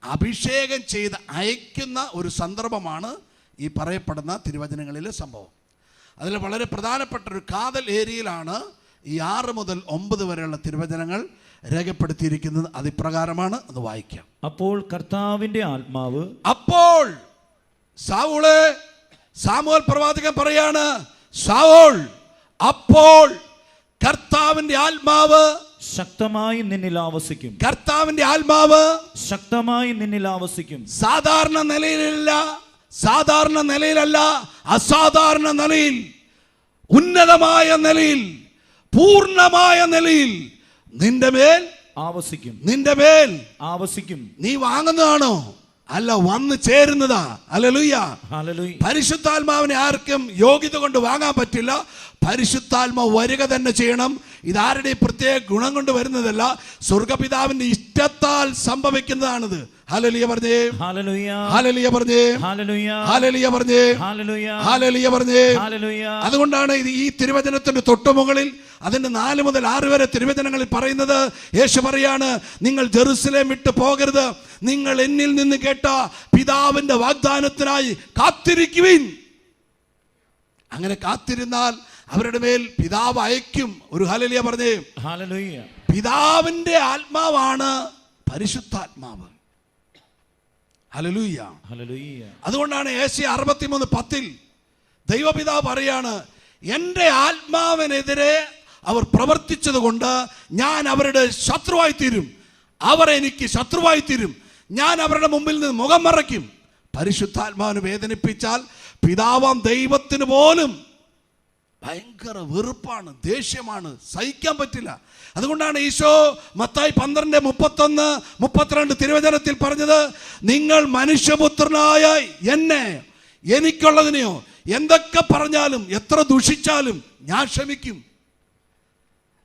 അഭിഷേകം ചെയ്ത് അയക്കുന്ന ഒരു സന്ദർഭമാണ് ഈ പറയപ്പെടുന്ന തിരുവചനങ്ങളിലെ സംഭവം. അതിൽ വളരെ പ്രധാനപ്പെട്ട ഒരു കാതൽ ഏരിയയിലാണ് ഈ 6 മുതൽ 9 വരെയുള്ള തിരുവചനങ്ങൾ രേഖപ്പെടുത്തിയിരിക്കുന്നത്. അതിപ്രകാരമാണ്. അത് വായിക്കാം. അപ്പോൾ കർത്താവിന്റെ ആത്മാവ്, അപ്പോൾ സാമുവേൽ പ്രവാചകൻ പറയാണ്, സാവൂൾ, അപ്പോൾ കർത്താവിന്റെ ആത്മാവ് ശക്തമായി നിന്നിൽ ആവസിക്കും. കർത്താവിന്റെ ആത്മാവ് ശക്തമായി നിന്നിൽ ആവസിക്കും. സാധാരണ നിലയിലല്ല, അസാധാരണ നിലയിൽ, ഉന്നതമായ നിലയിൽ, പൂർണ്ണമായ നിലയിൽ നിന്റെ മേൽ ആവസിക്കും. നിന്റെ മേൽ ആവസിക്കും. നീ വാങ്ങുന്നതാണോ? അല്ല, വന്ന് ചേരുന്നതാ. ഹല്ലേലൂയ. ഹല്ലേലൂയ. പരിശുദ്ധാത്മാവിനെ ആർക്കും യോഗ്യത കൊണ്ട് വാങ്ങാൻ പറ്റില്ല. പരിശുദ്ധാത്മാവ് വരിക തന്നെ ചെയ്യണം. ഇതാരുടെയും പ്രത്യേക ഗുണം കൊണ്ട് വരുന്നതല്ല, സ്വർഗപിതാവിന്റെ ഇഷ്ടത്താൽ സംഭവിക്കുന്നതാണിത്. ഹല്ലേലൂയ പറഞ്ഞേ. ഹല്ലേലൂയ. ഹല്ലേലൂയ പറഞ്ഞേ. ഹല്ലേലൂയ. ഹല്ലേലൂയ പറഞ്ഞേ. ഹല്ലേലൂയ. ഹല്ലേലൂയ പറഞ്ഞേ. ഹല്ലേലൂയ. അതുകൊണ്ടാണ് ഈ തിരുവചനത്തിന്റെ തൊട്ടുമുകളിൽ അതിന്റെ 4 മുതൽ 6 വരെ തിരുവചനങ്ങളിൽ പറയുന്നത്, യേശു പറയാണ്, നിങ്ങൾ ജെറുസലേം വിട്ടു പോകരുത്, നിങ്ങൾ എന്നിൽ നിന്ന് കേട്ട പിതാവിന്റെ വാഗ്ദാനത്തിനായി കാത്തിരിക്കുവിൻ. അങ്ങനെ കാത്തിരുന്നാൽ അവരുടെ മേൽ പിതാവ് അയക്കും. ഒരു ഹല്ലേലൂയ പറഞ്ഞേ. ഹല്ലേലൂയ. പിതാവിന്റെ ആത്മാവാണ് പരിശുദ്ധാത്മാവ്. ഹല്ലേലൂയ. ഹല്ലേലൂയ. അതുകൊണ്ടാണ് യേശയ്യ 63:10 ദൈവപിതാവ് പറയാണ്, എൻ്റെ ആത്മാവിനെതിരെ അവർ പ്രവർത്തിച്ചത് കൊണ്ട് ഞാൻ അവരുടെ ശത്രുവായി തീരും, അവർ എനിക്ക് ശത്രുവായി തീരും, ഞാൻ അവരുടെ മുമ്പിൽ നിന്ന് മുഖം മറയ്ക്കും. പരിശുദ്ധാത്മാവിനെ വേദനിപ്പിച്ചാൽ പിതാവാം ദൈവത്തിന് പോലും ഭയങ്കര വെറുപ്പാണ്, ദേഷ്യമാണ്, സഹിക്കാൻ പറ്റില്ല. അതുകൊണ്ടാണ് ഈശോ മത്തായി 12:31-32 തിരുവചനത്തിൽ പറഞ്ഞത്, നിങ്ങൾ മനുഷ്യപുത്രനായ എന്നെ, എനിക്കുള്ളതിനെയോ എന്തൊക്കെ പറഞ്ഞാലും എത്ര ദുഷിച്ചാലും ഞാൻ ക്ഷമിക്കും.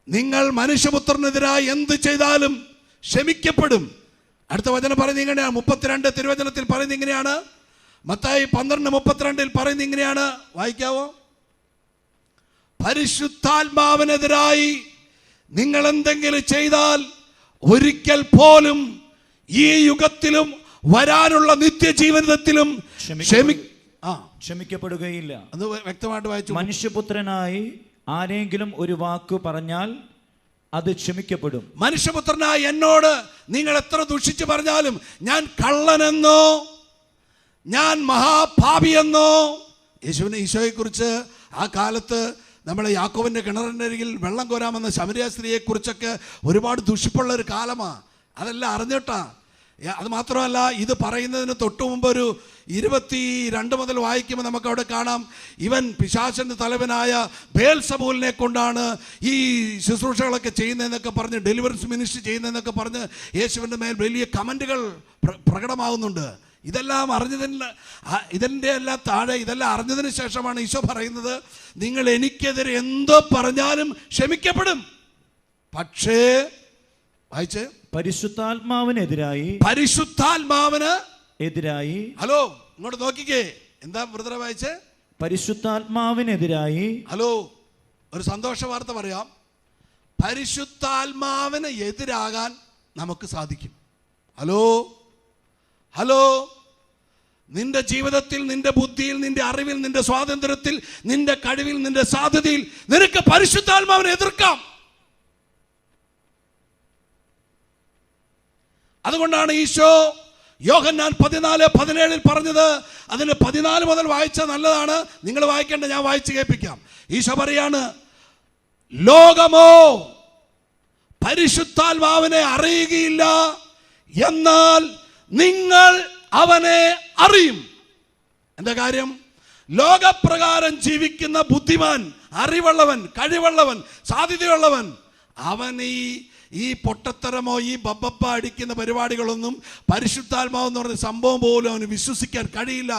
നിങ്ങൾ മനുഷ്യപുത്രനെതിരായി എന്ത് ചെയ്താലും ക്ഷമിക്കപ്പെടും. അടുത്ത വചനം പറയുന്നത് ഇങ്ങനെയാണ്, 32 തിരുവചനത്തിൽ പറയുന്നത് ഇങ്ങനെയാണ്, മത്തായി 12:32 പറയുന്നത് ഇങ്ങനെയാണ്, വായിക്കാവോ? പരിശുദ്ധാത്മാവിനെതിരായി നിങ്ങൾ എന്തെങ്കിലും ചെയ്താൽ ഒരിക്കൽ പോലും ഈ യുഗത്തിലും വരാനുള്ള ആരെങ്കിലും ഒരു വാക്ക് പറഞ്ഞാൽ അത് ക്ഷമിക്കപ്പെടും. മനുഷ്യപുത്രനായ എന്നോട് നിങ്ങൾ എത്ര ദുഷിച്ച് പറഞ്ഞാലും ഞാൻ കള്ളനെന്നോ ഞാൻ മഹാപാപിയെന്നോ, ഈശോയെക്കുറിച്ച് ആ കാലത്ത് നമ്മളെ യാക്കോബിൻ്റെ കിണറിൻ്റെ അരികിൽ വെള്ളം കോരാമെന്ന ശമരിയ സ്ത്രീയെക്കുറിച്ചൊക്കെ ഒരുപാട് ദുഷിപ്പുള്ള ഒരു കാലമാണ്. അതെല്ലാം അറിഞ്ഞിട്ടാ. അത് മാത്രമല്ല, ഇത് പറയുന്നതിന് തൊട്ടു മുമ്പ് ഒരു 22 മുതൽ വായിക്കുമ്പോൾ നമുക്ക് അവിടെ കാണാം, ഇവൻ പിശാചിന്റെ തലവനായ ബേൽസബൂലിനെ കൊണ്ടാണ് ഈ ശുശ്രൂഷകളൊക്കെ ചെയ്യുന്നതെന്നൊക്കെ പറഞ്ഞ്, ഡെലിവറൻസ് മിനിസ്ട്രി ചെയ്യുന്നതെന്നൊക്കെ പറഞ്ഞ് യേശുവിൻ്റെ മേൽ വലിയ കമൻറ്റുകൾ പ്രകടമാകുന്നുണ്ട്. ഇതെല്ലാം ഇതിൻ്റെ എല്ലാം താഴെ ഇതെല്ലാം അറിഞ്ഞതിന് ശേഷമാണ് ഈശോ പറയുന്നത്, നിങ്ങൾ എനിക്കെതിരെ എന്തോ പറഞ്ഞാലും ക്ഷമിക്കപ്പെടും. പക്ഷേ വായിച്ച്, പരിശുദ്ധാത്മാവിന് എതിരായി ഹലോ ഇങ്ങോട്ട് നോക്കിക്കേ, എന്താ ബ്രദറെ വായിച്ചേ? പരിശുദ്ധാത്മാവിനെതിരായി. ഹലോ, ഒരു സന്തോഷ വാർത്ത പറയാം. പരിശുദ്ധാത്മാവിന് എതിരാകാൻ നമുക്ക് സാധിക്കും. ഹലോ ഹലോ നിന്റെ ജീവിതത്തിൽ, നിന്റെ ബുദ്ധിയിൽ, നിന്റെ അറിവിൽ, നിന്റെ സ്വാതന്ത്ര്യത്തിൽ, നിന്റെ കഴിവിൽ, നിന്റെ സാധ്യതയിൽ നിനക്ക് പരിശുദ്ധാത്മാവിനെ എതിർക്കാം. അതുകൊണ്ടാണ് ഈശോ യോഹന്നാൻ 14:17 പറഞ്ഞത്. അതിന് 14 മുതൽ വായിച്ചാൽ നല്ലതാണ്. നിങ്ങൾ വായിക്കേണ്ട, ഞാൻ വായിച്ച് കേൾപ്പിക്കാം. ഈശോ പറയാണ്, ലോകമോ പരിശുദ്ധാത്മാവിനെ അറിയുകയില്ല, എന്നാൽ നിങ്ങൾ അവനെ അറിയും. എന്താ കാര്യം? ലോകപ്രകാരം ജീവിക്കുന്ന ബുദ്ധിമാൻ, അറിവുള്ളവൻ, കഴിവുള്ളവൻ, സാധ്യതയുള്ളവൻ, അവൻ ഈ പൊട്ടത്തരമോ ഈ ബബ്ബപ്പ അടിക്കുന്ന പരിപാടികളൊന്നും പരിശുദ്ധാത്മാവെന്ന് പറഞ്ഞ സംഭവം പോലും അവന് വിശ്വസിക്കാൻ കഴിയില്ല.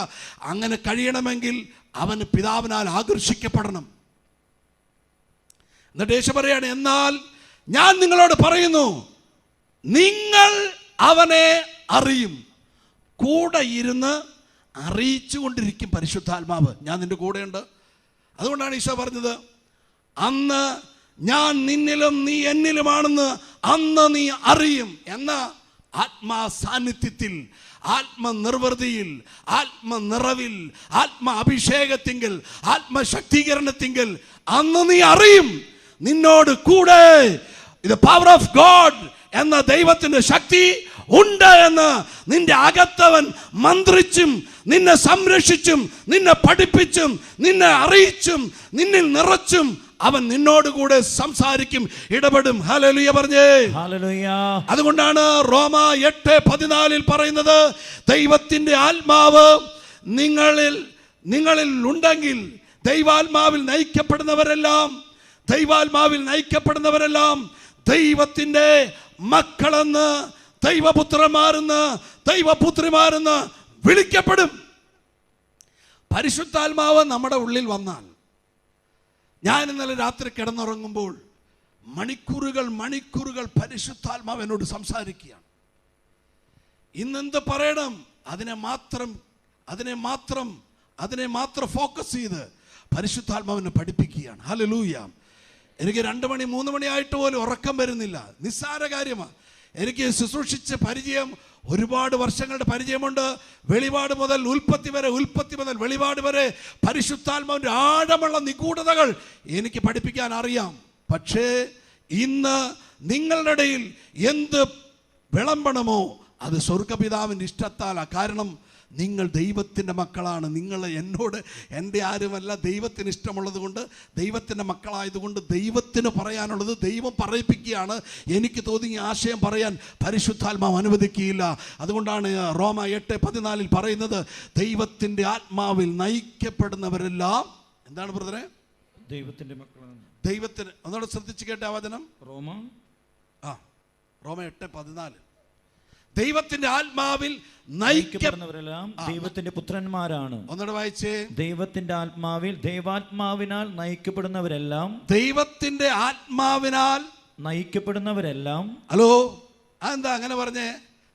അങ്ങനെ കഴിയണമെങ്കിൽ അവന് പിതാവിനാൽ ആകർഷിക്കപ്പെടണം. എന്നിട്ട് യേശു പറയാണ്, എന്നാൽ ഞാൻ നിങ്ങളോട് പറയുന്നു, നിങ്ങൾ അവനെ അറിയും. കൂടെ ഇരുന്ന് അറിയിച്ചു കൊണ്ടിരിക്കും പരിശുദ്ധാത്മാവ്. ഞാൻ നിന്റെ കൂടെയുണ്ട്. അതുകൊണ്ടാണ് ഈശോ പറഞ്ഞത്, അന്ന് ഞാൻ നിന്നിലും നീ എന്നിലുമാണെന്ന് അന്ന് നീ അറിയും എന്ന ആത്മാ സാന്നിധ്യത്തിൽ, ആത്മനിർവൃതിയിൽ, ആത്മനിറവിൽ, ആത്മ അഭിഷേകത്തിങ്കൽ, ആത്മശക്തീകരണത്തിങ്കൽ അന്ന് നീ അറിയും. നിന്നോട് കൂടെ ഇത് പവർ ഓഫ് ഗോഡ് എന്ന ദൈവത്തിന്റെ ശക്തി ഉണ്ട് എന്ന് നിന്റെ അകത്തവൻ മന്ത്രിച്ചും നിന്നെ സംരക്ഷിച്ചും നിന്നെ പഠിപ്പിച്ചും നിന്നെ അറിയിച്ചും നിന്നിൽ നിറച്ചും അവൻ നിന്നോടുകൂടെ സംസാരിക്കും, ഇടപെടും. ഹല്ലേലൂയ പറഞ്ഞേ. അതുകൊണ്ടാണ് റോമ 8:14 പറയുന്നത്, ദൈവത്തിന്റെ ആത്മാവ് നിങ്ങളിൽ ഉണ്ടെങ്കിൽ ദൈവാത്മാവിൽ നയിക്കപ്പെടുന്നവരെല്ലാം ദൈവത്തിന്റെ മക്കളെന്ന്, ദൈവപുത്രന്മാരെന്ന്, ദൈവപുത്രിമാരെന്ന് വിളിക്കപ്പെടും. പരിശുദ്ധാത്മാവ് നമ്മുടെ ഉള്ളിൽ വന്നാൽ, ഞാൻ ഇന്നലെ രാത്രി കിടന്നുറങ്ങുമ്പോൾ മണിക്കൂറുകൾ പരിശുദ്ധാത്മാവ് എന്നോട് സംസാരിക്കുകയാണ്. ഇന്നെന്ത് പറയണം, അതിനെ മാത്രം ഫോക്കസ് ചെയ്ത് പരിശുദ്ധാത്മാവിനെ പഠിപ്പിക്കുകയാണ്. ഹല്ലേലൂയ. എനിക്ക് 2 മണി 3 മണി ആയിട്ട് പോലും ഉറക്കം വരുന്നില്ല. നിസ്സാര കാര്യമാണ്. എനിക്ക് ശുശ്രൂഷിച്ച പരിചയം, ഒരുപാട് വർഷങ്ങളുടെ പരിചയമുണ്ട്. വെളിപാട് മുതൽ ഉൽപ്പത്തി മുതൽ വെളിപാട് വരെ പരിശുദ്ധാത്മാവിൻ്റെ ആഴമുള്ള നിഗൂഢതകൾ എനിക്ക് പഠിപ്പിക്കാൻ അറിയാം. പക്ഷേ ഇന്ന് നിങ്ങളുടെ ഇടയിൽ എന്ത് വിളമ്പണമോ അത് സ്വർഗപിതാവിൻ്റെ ഇഷ്ടത്താലാണ്. കാരണം നിങ്ങൾ ദൈവത്തിൻ്റെ മക്കളാണ്. നിങ്ങൾ എൻ്റെ ആരുമല്ല, ദൈവത്തിന് ഇഷ്ടമുള്ളത് കൊണ്ട്, ദൈവത്തിൻ്റെ മക്കളായതുകൊണ്ട് ദൈവത്തിന് പറയാനുള്ളത് ദൈവം പറയിപ്പിക്കുകയാണ്. എനിക്ക് തോന്നിയ ആശയം പറയാൻ പരിശുദ്ധാത്മാവ് അനുവദിക്കുകയില്ല. അതുകൊണ്ടാണ് റോമ 8:14 പറയുന്നത്, ദൈവത്തിൻ്റെ ആത്മാവിൽ നയിക്കപ്പെടുന്നവരെല്ലാം എന്താണ് ബ്രദറെ? ദൈവത്തിൻ്റെ മക്കളാണ്. ദൈവത്തിന് ഒന്നുകൂടെ ശ്രദ്ധിച്ച് കേട്ട ആ വചനം. റോമ 8:14 ദൈവത്തിന്റെ ആത്മാവിൽ നയിക്കപ്പെടുന്നവരെല്ലാം ദൈവത്തിന്റെ പുത്രന്മാരാണ്. ഒന്നുകൂടെ വായിച്ചേ. ദൈവാത്മാവിനാൽ നയിക്കപ്പെടുന്നവരെല്ലാം, ദൈവത്തിന്റെ ആത്മാവിനാൽ നയിക്കപ്പെടുന്നവരെല്ലാം. ഹലോ, അതെന്താ അങ്ങനെ പറഞ്ഞേ?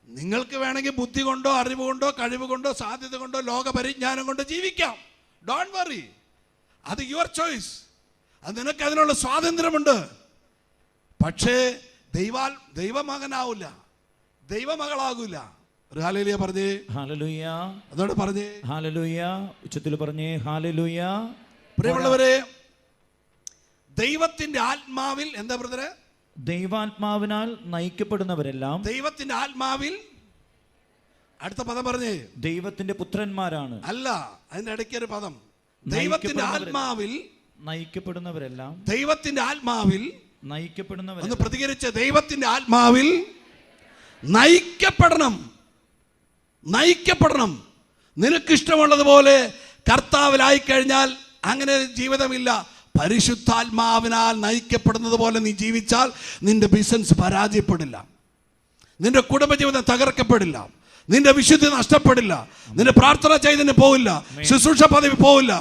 നിങ്ങൾക്ക് വേണമെങ്കിൽ ബുദ്ധി കൊണ്ടോ അറിവ് കൊണ്ടോ കഴിവ് കൊണ്ടോ സാധ്യത കൊണ്ടോ ലോക പരിജ്ഞാനം കൊണ്ടോ ജീവിക്കാം. ഡോണ്ട് വറി, അത് യുവർ ചോയ്സ്. അത് നിനക്ക് അതിനുള്ള സ്വാതന്ത്ര്യമുണ്ട്. പക്ഷേ ദൈവമകനാവില്ല, ദൈവമകളാകൂല. ഒരു ഹല്ലേലൂയ പറഞ്ഞേ. ഹല്ലേലൂയ. അതോടെ പറഞ്ഞേ ഹല്ലേലൂയ. ഉച്ചത്തിൽ പറഞ്ഞേ ഹല്ലേലൂയ. പ്രിയമുള്ളവരെ, ദൈവത്തിന്റെ ആത്മാവിൽ എന്താ ബ്രദറെ? ദൈവാത്മാവിനാൽ നയിക്കപ്പെടുന്നവരെല്ലാം ദൈവത്തിന്റെ ആത്മാവിൽ, അടുത്ത പദം പറഞ്ഞേ, ദൈവത്തിന്റെ പുത്രന്മാരാണ്. അല്ല, അതിന്റെ ഇടയ്ക്ക് ഒരു പദം, ദൈവത്തിന്റെ ആത്മാവിൽ നയിക്കപ്പെടുന്നവരെല്ലാം, ദൈവത്തിന്റെ ആത്മാവിൽ നയിക്കപ്പെടുന്നവർ. ഒന്ന് പ്രതികരിച്ച്, ദൈവത്തിന്റെ ആത്മാവിൽ നയിക്കപ്പെടണം. നയിക്കപ്പെടണം. നിനക്കിഷ്ടമുള്ളതുപോലെ കർത്താവിലായി കഴിഞ്ഞാൽ അങ്ങനെ ജീവിതമില്ല. പരിശുദ്ധാത്മാവിനാൽ നയിക്കപ്പെടുന്നത് പോലെ നീ ജീവിച്ചാൽ നിന്റെ ബിസിനസ് പരാജയപ്പെടില്ല, നിന്റെ കുടുംബജീവിതം തകർക്കപ്പെടില്ല, നിന്റെ വിശുദ്ധി നഷ്ടപ്പെടില്ല, നിന്റെ പ്രാർത്ഥന ചൈതന്യം പോവില്ല, ശുശ്രൂഷ പദവി പോവില്ല.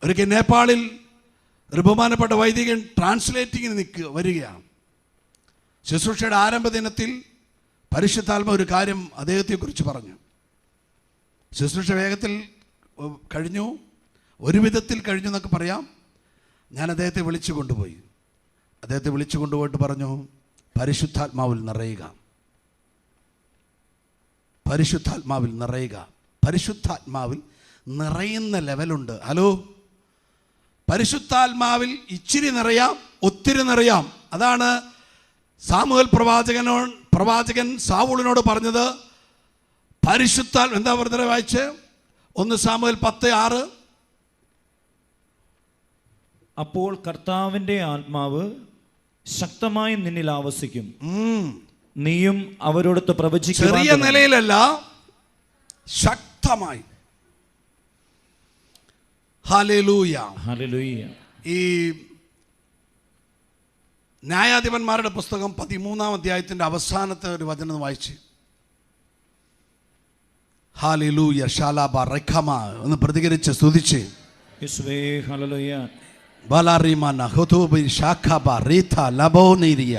ഒരിക്കൽ നേപ്പാളിൽ ഒരു ബഹുമാനപ്പെട്ട വൈദികൻ ട്രാൻസ്ലേറ്റിങ്ങിന് വരികയാണ്. ശുശ്രൂഷയുടെ ആരംഭ ദിനത്തിൽ പരിശുദ്ധാത്മ ഒരു കാര്യം അദ്ദേഹത്തെക്കുറിച്ച് പറഞ്ഞു. ശുശ്രൂഷ വേഗത്തിൽ കഴിഞ്ഞു, ഒരു വിധത്തിൽ കഴിഞ്ഞു എന്നൊക്കെ പറയാം. ഞാൻ അദ്ദേഹത്തെ വിളിച്ചു കൊണ്ടുപോയി. അദ്ദേഹത്തെ വിളിച്ചു കൊണ്ടുപോയിട്ട് പറഞ്ഞു, പരിശുദ്ധാത്മാവിൽ നിറയുക, പരിശുദ്ധാത്മാവിൽ നിറയുക. പരിശുദ്ധാത്മാവിൽ നിറയുന്ന ലെവലുണ്ട്. ഹലോ, പരിശുദ്ധാത്മാവിൽ ഇച്ചിരി നിറയാം, ഒത്തിരി നിറയാം. അതാണ് സാമുവേൽ പ്രവാചകൻ സാവൂളിനോട് പറഞ്ഞത്. എന്താ ബ്രദറെ വായിച്ച്? 1 സാമുവേൽ 10:6. അപ്പോൾ കർത്താവിന്റെ ആത്മാവ് ശക്തമായി നിന്നിൽ ആവസിക്കും, നീയും അവരോടൊത്ത് പ്രവചിക്കുക. ചെറിയ നിലയിലല്ല, ശക്തമായി. Hallelujah, hallelujah. ഈ ന്യായാധിപന്മാരുടെ പുസ്തകം 13-ാം അധ്യായത്തിന്റെ അവസാനത്തെ ഒരു വചനം വായിച്ച്. ഹല്ലേലൂയ, ശാലാബ റഖമ എന്ന് പ്രതികരിച്ച് സ്തുതിച്ച്. യേശുവേ ഹല്ലേലൂയ. ബലാറിമാന ഹുതുബി ശാഖബ റീത ലബോനിരിയ.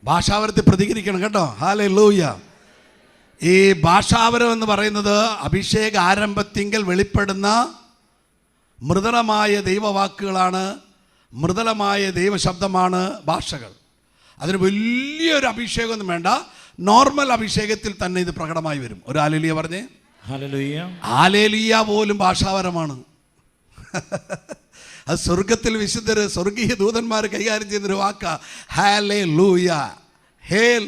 ഭാഷാവരത്തിൽ പ്രതികരിക്കണം കേട്ടോ. ഹല്ലേലൂയ. ഈ ഭാഷാവരം എന്ന് പറയുന്നത് അഭിഷേക ആരംഭത്തിങ്കൽ വെളിപ്പെടുന്ന മൃദുലമായ ദൈവവാക്കുകളാണ്, മൃദുലമായ ദൈവശബ്ദമാണ് ഭാഷകൾ. അതിന് വലിയൊരു അഭിഷേകമൊന്നും വേണ്ട, നോർമൽ അഭിഷേകത്തിൽ തന്നെ ഇത് പ്രകടമായി വരും. ഒരു ഹല്ലേലൂയ പറഞ്ഞേ. ഹല്ലേലൂയ. ഹല്ലേലൂയ പോലും ഭാഷാവരമാണ്. അത് സ്വർഗത്തിൽ വിശുദ്ധര്, സ്വർഗീയ ദൂതന്മാർ കൈകാര്യം ചെയ്യുന്നൊരു വാക്കാ ഹല്ലേലൂയ. Hail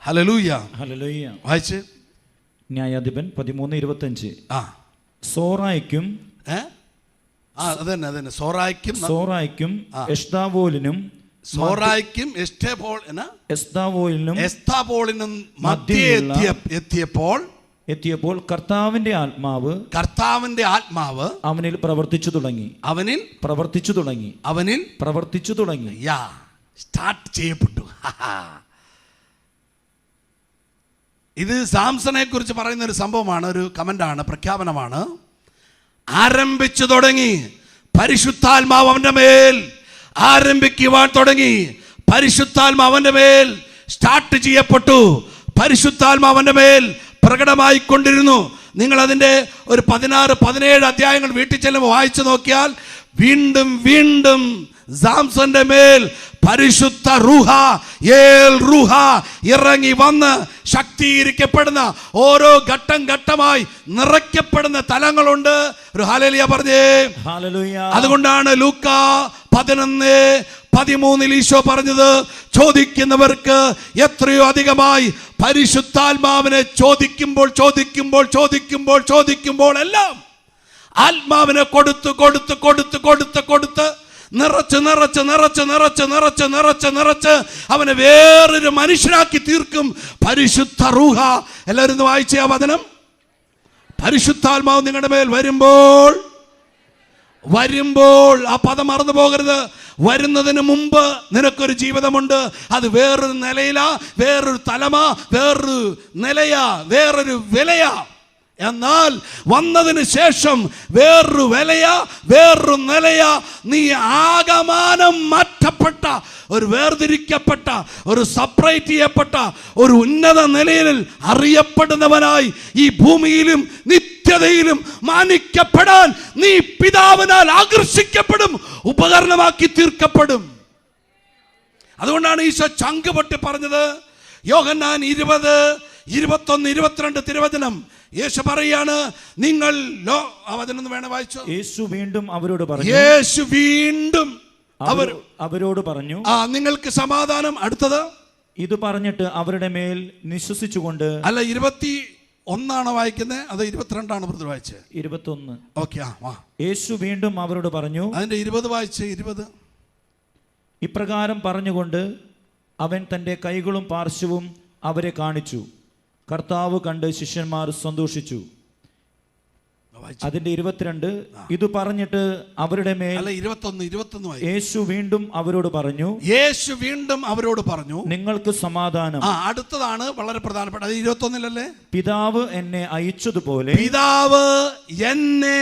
hallelujah. ഹല്ലേലൂയ. വായിച്ച്. ന്യായാധിപൻ 13:25. സോറായ്ക്കും അതന്നെ സോറായ്ക്കും എഷ്താവോലിനും എസ്താവോലിനും മധ്യേ എത്തിയപ്പോൾ കർത്താവിന്റെ ആത്മാവ് അവനിൽ പ്രവർത്തിച്ചു തുടങ്ങി. സ്റ്റാർട്ട് ചെയ്യപ്പെട്ടു. ഇത് സാംസനെ കുറിച്ച് പറയുന്ന ഒരു സംഭവമാണ്, ഒരു കമന്റാണ്, പ്രഖ്യാപനമാണ്. ആരംഭിച്ചു തുടങ്ങി. പരിശുദ്ധാത്മാവ് അവന്റെ മേൽ ആരംഭിക്കുവാൻ തുടങ്ങി. പരിശുദ്ധാത്മാവ് അവന്റെ മേൽ സ്റ്റാർട്ട് ചെയ്യപ്പെട്ടു. പരിശുദ്ധാത്മാവ് അവന്റെ മേൽ പ്രകടമായിക്കൊണ്ടിരുന്നു. നിങ്ങൾ അതിൻ്റെ ഒരു 16-17 അധ്യായങ്ങൾ വീട്ടിൽ ചെല്ലുമ്പോൾ വായിച്ചു നോക്കിയാൽ വീണ്ടും വീണ്ടും സാംസന്റെ മേൽ പരിശുദ്ധ റൂഹ ഇറങ്ങി വന്ന് ശക്തീകരിക്കപ്പെടുന്ന ഓരോ ഘട്ടം ഘട്ടമായി നിറയ്ക്കപ്പെടുന്ന തലങ്ങളുണ്ട്. ഒരു ഹല്ലേലൂയ പറഞ്ഞേ. അതുകൊണ്ടാണ് ലൂക്കാ 11:13 ഈശോ പറഞ്ഞത്, ചോദിക്കുന്നവർക്ക് എത്രയോ അധികമായി പരിശുദ്ധാത്മാവിനെ ചോദിക്കുമ്പോൾ എല്ലാം ആത്മാവിനെ കൊടുത്ത് നിറച്ച് അവനെ വേറൊരു മനുഷ്യനാക്കി തീർക്കും പരിശുദ്ധ റൂഹ. എല്ലാവരും ഒന്ന് വായിച്ചേ ആ വചനം. പരിശുദ്ധാത്മാവ് നിങ്ങളുടെ മേൽ വരുമ്പോൾ ആ പദം മറന്നു പോകരുത്. വരുന്നതിന് മുമ്പ് നിനക്കൊരു ജീവിതമുണ്ട്. അത് വേറൊരു നിലയിലാ, വേറൊരു തലമാ, വേറൊരു നിലയാ, വേറൊരു വിലയാ. എന്നാൽ വന്നതിന് ശേഷം വേറൊരു നിലയാ. നീ ആകമാനം മാറ്റപ്പെട്ട, ഒരു വേർതിരിക്കപ്പെട്ട, ഒരു സെപ്പറേറ്റ് ചെയ്യപ്പെട്ട, ഒരു ഉന്നത നിലയിൽ അറിയപ്പെടുന്നവനായി ഈ ഭൂമിയിലും നിത്യതയിലും മാനിക്കപ്പെടാൻ നീ പിതാവിനാൽ ആകർഷിക്കപ്പെടും, ഉപകരണമാക്കി തീർക്കപ്പെടും. അതുകൊണ്ടാണ് ഈശോ ചങ്ക് പൊട്ടി പറഞ്ഞത്. യോഹന്നാൻ 21, 22 തിരുവചനം യേശു പറയാണ്, നിങ്ങൾ വചനം വേണം വായിച്ചോ. യേശു വീണ്ടും അവരോട് പറഞ്ഞു, യേശു വീണ്ടും അവരോട് പറഞ്ഞു, നിങ്ങൾക്ക് സമാധാനം. അടുത്തത് ഇത് പറഞ്ഞിട്ട് അവരുടെ മേൽ നിശ്വസിച്ചുകൊണ്ട്. അല്ല, 21 വായിക്കുന്നത്, അത് 22 ബ്രദർ വായിച്ചത്? 21. ഓക്കെ. യേശു വീണ്ടും അവരോട് പറഞ്ഞു. അതിന്റെ 20 വായിച്ച്. 20 ഇപ്രകാരം പറഞ്ഞുകൊണ്ട് അവൻ തൻ്റെ കൈകളും പാർശ്വവും അവരെ കാണിച്ചു. കർത്താവ് കണ്ട് ശിഷ്യന്മാർ സന്തോഷിച്ചു. അതിന്റെ 22, ഇത് പറഞ്ഞിട്ട് അവരുടെ മേൽ. 21 യേശു വീണ്ടും അവരോട് പറഞ്ഞു, യേശു വീണ്ടും അവരോട് പറഞ്ഞു, നിങ്ങൾക്ക് സമാധാനം. അടുത്തതാണ് വളരെ പ്രധാനപ്പെട്ട. അത് 21 പിതാവ് എന്നെ അയച്ചതുപോലെ. പിതാവ് എന്നെ